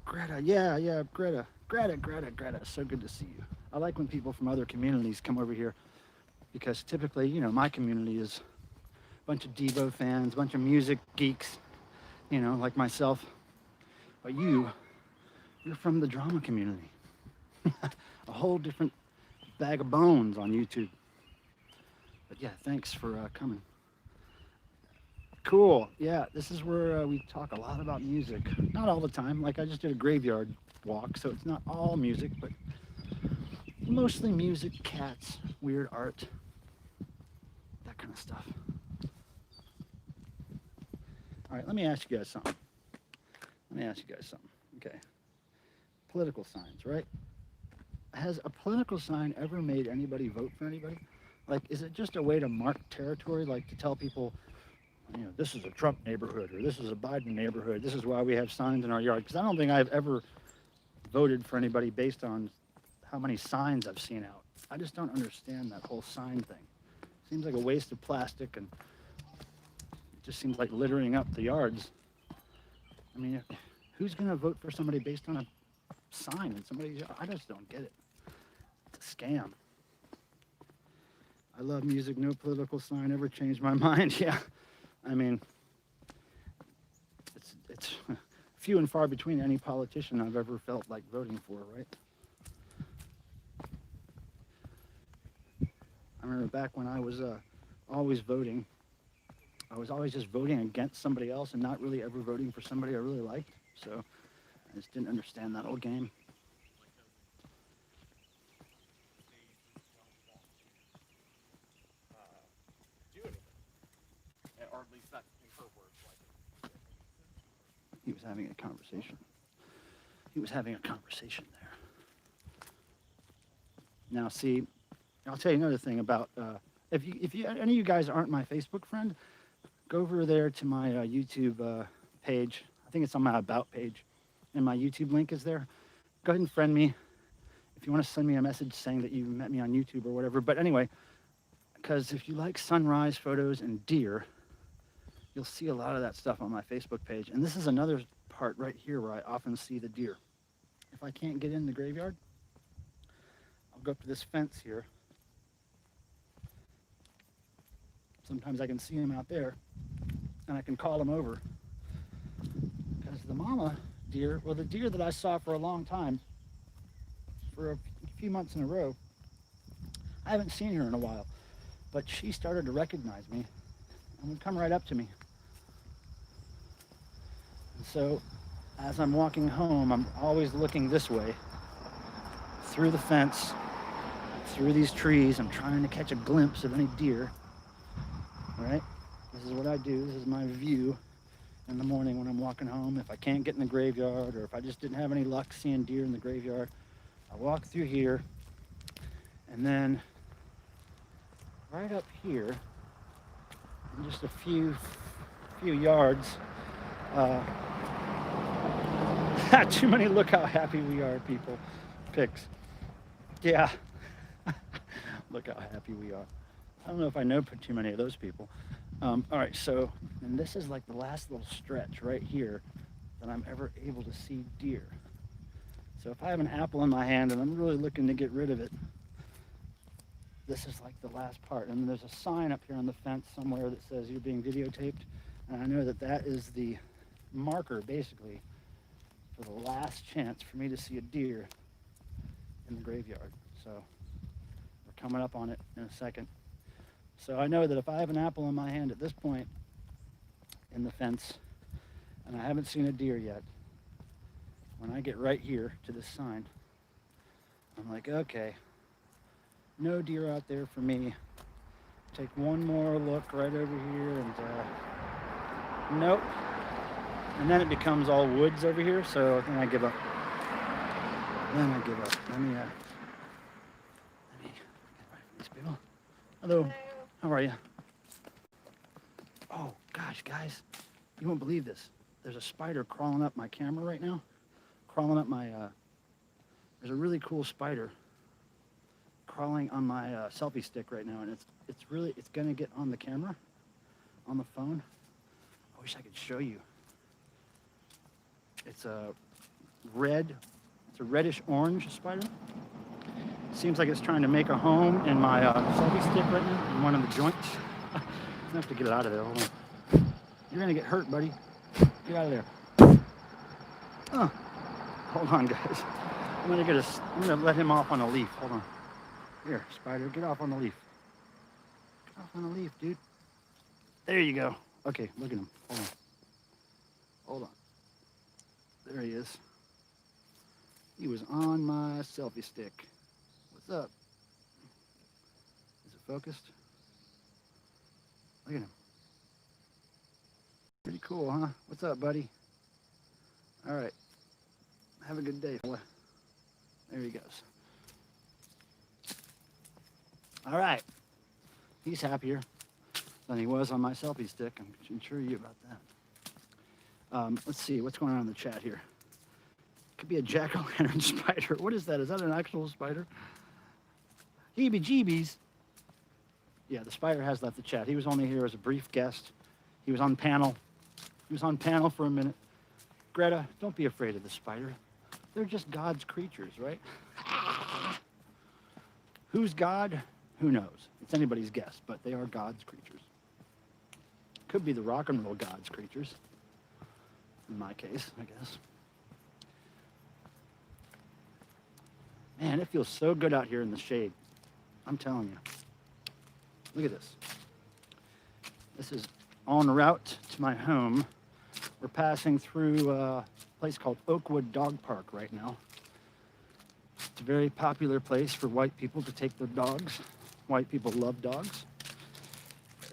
Greta, yeah, Greta, so good to see you. I like when people from other communities come over here, because typically, you know, my community is a bunch of Devo fans, a bunch of music geeks, you know, like myself, but you're from the drama community. A whole different bag of bones on YouTube. But yeah, thanks for coming. Cool. Yeah, this is where we talk a lot about music. Not all the time. Like I just did a graveyard walk, so it's not all music, but mostly music, cats, weird art, that kind of stuff. All right, let me ask you guys something. Okay. Political signs, right? Has a political sign ever made anybody vote for anybody? Like, is it just a way to mark territory, like to tell people, this is a Trump neighborhood or this is a Biden neighborhood. This is why we have signs in our yard. Because I don't think I've ever voted for anybody based on how many signs I've seen out. I just don't understand that whole sign thing. Seems like a waste of plastic, and it just seems like littering up the yards. I mean, who's going to vote for somebody based on a sign in somebody's yard? I just don't get it. It's a scam. I love music. No political sign ever changed my mind. Yeah. I mean, it's few and far between any politician I've ever felt like voting for, right? I remember back when I was always voting, I was always just voting against somebody else and not really ever voting for somebody I really liked. So I just didn't understand that whole game. Or at least that's in her words. He was having a conversation. He was having a conversation there. Now, see, I'll tell you another thing about if you any of you guys aren't my Facebook friend, go over there to my YouTube page. I think it's on my About page, and my YouTube link is there. Go ahead and friend me if you want to send me a message saying that you met me on YouTube or whatever. But anyway, because if you like sunrise photos and deer, you'll see a lot of that stuff on my Facebook page. And this is another part right here where I often see the deer. If I can't get in the graveyard, I'll go up to this fence here. Sometimes I can see them out there, and I can call them over. Because the mama deer, well, the deer that I saw for a long time, for a few months in a row, I haven't seen her in a while, but she started to recognize me and would come right up to me. And so as I'm walking home, I'm always looking this way, through the fence, through these trees. I'm trying to catch a glimpse of any deer. All right? This is what I do. This is my view in the morning when I'm walking home. If I can't get in the graveyard, or if I just didn't have any luck seeing deer in the graveyard, I walk through here, and then right up here, in just a few yards, too many look how happy we are people pics. Yeah. Look how happy we are. I don't know if I know too many of those people. All right, so, and this is like the last little stretch right here that I'm ever able to see deer. So if I have an apple in my hand and I'm really looking to get rid of it, this is like the last part. And there's a sign up here on the fence somewhere that says you're being videotaped. And I know that that is the marker, basically, for the last chance for me to see a deer in the graveyard. So we're coming up on it in a second. So I know that if I have an apple in my hand at this point in the fence and I haven't seen a deer yet, when I get right here to this sign, I'm like, okay, no deer out there for me. Take one more look right over here, and nope. And then it becomes all woods over here, so then I give up. Let me get away from these people. Hello. How are you? Oh gosh, guys, you won't believe this. There's a spider crawling up my camera right now. Crawling up my, there's a really cool spider crawling on my selfie stick right now, and it's gonna get on the camera, on the phone. I wish I could show you. It's a reddish orange spider. Seems like it's trying to make a home in my selfie stick right now, in one of the joints. I'm gonna have to get it out of there. Hold on. You're gonna get hurt, buddy. Get out of there. Hold on, guys. I'm gonna let him off on a leaf. Hold on. Here, spider, get off on the leaf. Get off on the leaf, dude. There you go. Okay, look at him. Hold on. Hold on. There he is. He was on my selfie stick with What's up? Is it focused? Look at him. Pretty cool, huh? What's up, buddy? All right. Have a good day, fella. There he goes. All right. He's happier than he was on my selfie stick. I can assure you about that. Let's see. What's going on in the chat here? Could be a jack-o'-lantern spider. What is that? Is that an actual spider? Heebie-jeebies. Yeah, the spider has left the chat. He was only here as a brief guest. He was on panel. He was on panel for a minute. Greta, don't be afraid of the spider. They're just God's creatures, right? Who's God? Who knows? It's anybody's guess, but they are God's creatures. Could be the rock and roll God's creatures. In my case, I guess. Man, it feels so good out here in the shade. I'm telling you. Look at this. This is en route to my home. We're passing through a place called Oakwood Dog Park right now. It's a very popular place for white people to take their dogs. White people love dogs.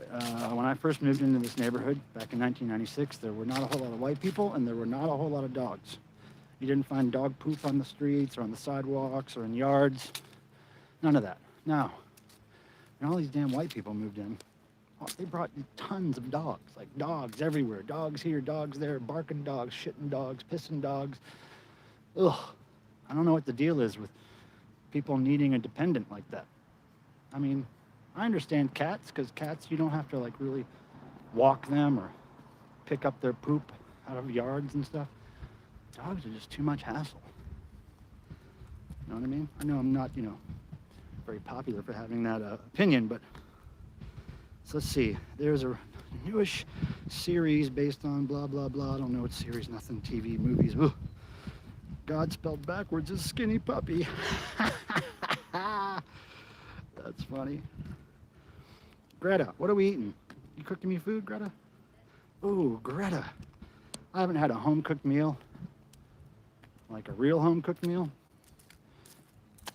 When I first moved into this neighborhood back in 1996, there were not a whole lot of white people and there were not a whole lot of dogs. You didn't find dog poop on the streets or on the sidewalks or in yards. None of that. Now, and all these damn white people moved in, they brought tons of dogs, like dogs everywhere. Dogs here, dogs there, barking dogs, shitting dogs, pissing dogs. Ugh. I don't know what the deal is with people needing a dependent like that. I mean, I understand cats, because cats, you don't have to like really walk them or pick up their poop out of yards and stuff. Dogs are just too much hassle. You know what I mean? I know I'm not, very popular for having that opinion, but so let's see. There's a newish series based on blah, blah, blah. I don't know what series, nothing, TV, movies. Ugh. God spelled backwards is skinny puppy. That's funny. Greta, what are we eating? You cooking me food, Greta? Ooh, Greta. I haven't had a home-cooked meal, like a real home-cooked meal.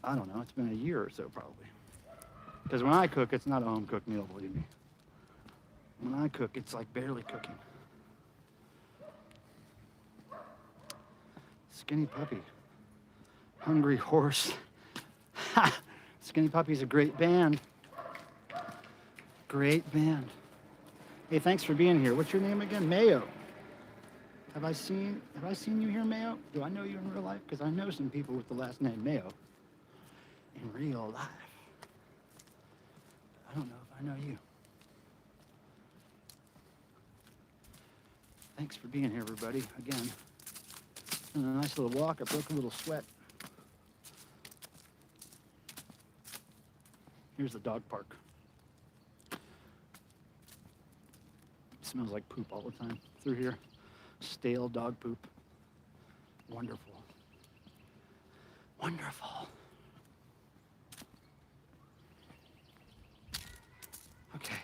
I don't know, it's been a year or so probably. Because when I cook, it's not a home-cooked meal, believe me. When I cook, it's like barely cooking. Skinny puppy. Hungry horse. Skinny Puppy's a great band. Great band. Hey, thanks for being here. What's your name again? Mayo. Have I seen you here, Mayo? Do I know you in real life? Because I know some people with the last name Mayo in real life. I don't know if I know you. Thanks for being here, everybody, again. And a nice little walk. I broke a little sweat. Here's the dog park. It smells like poop all the time through here. Stale dog poop. Wonderful. Wonderful. Okay.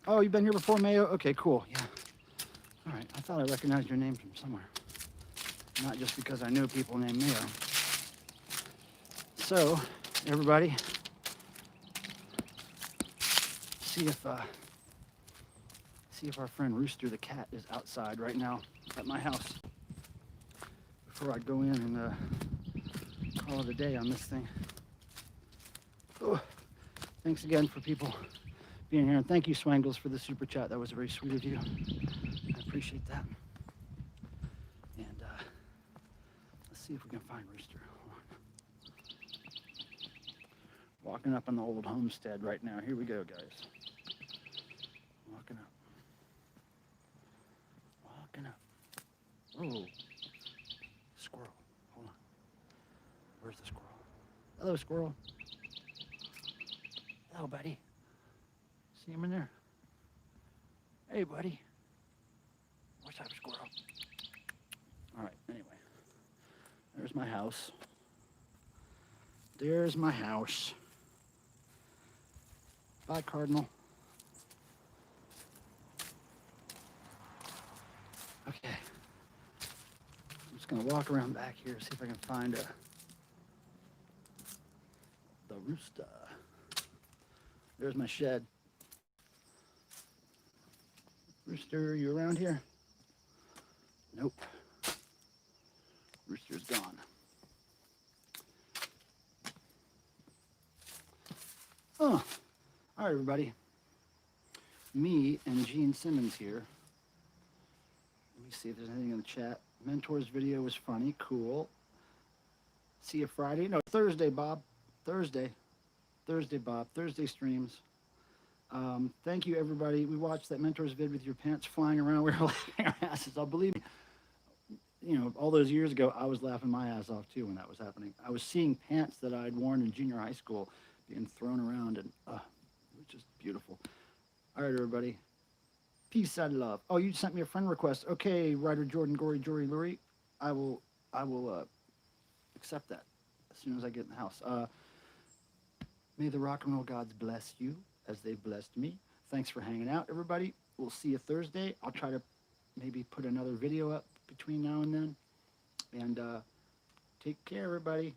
Oh, you've been here before, Mayo? Okay, cool. Yeah. All right. I thought I recognized your name from somewhere. Not just because I know people named Mayo. So, everybody, see if our friend Rooster the cat is outside right now at my house before I go in and call it a day on this thing. Oh, thanks again for people being here, and thank you, Swangles, for the super chat. That was very sweet of you. I appreciate that. And let's see if we can find Rooster. Walking up on the old homestead right now. Here we go, guys. Walking up. Walking up. Oh, squirrel. Hold on. Where's the squirrel? Hello, squirrel. Hello, buddy. See him in there? Hey, buddy. What's up, squirrel? All right, anyway. There's my house. There's my house. Bye, Cardinal. Okay. I'm just gonna walk around back here, see if I can find the rooster. There's my shed. Rooster, you around here? Nope. Rooster's gone. Oh, all right, everybody. Me and Gene Simmons here. Let me see if there's anything in the chat. Mentor's video was funny. Cool. See you Friday. No, Thursday, Bob. Thursday. Thursday, Bob. Thursday streams. Thank you, everybody. We watched that Mentor's vid with your pants flying around. We were laughing our asses off. Believe me, you know, all those years ago, I was laughing my ass off too when that was happening. I was seeing pants that I'd worn in junior high school being thrown around, and it was just beautiful. All right, everybody. Peace and love. Oh, you sent me a friend request. Okay, writer Jordan Gory Jory Lurie. I will accept that as soon as I get in the house. May the rock and roll gods bless you as they've blessed me. Thanks for hanging out, everybody. We'll see you Thursday. I'll try to maybe put another video up between now and then. And take care, everybody.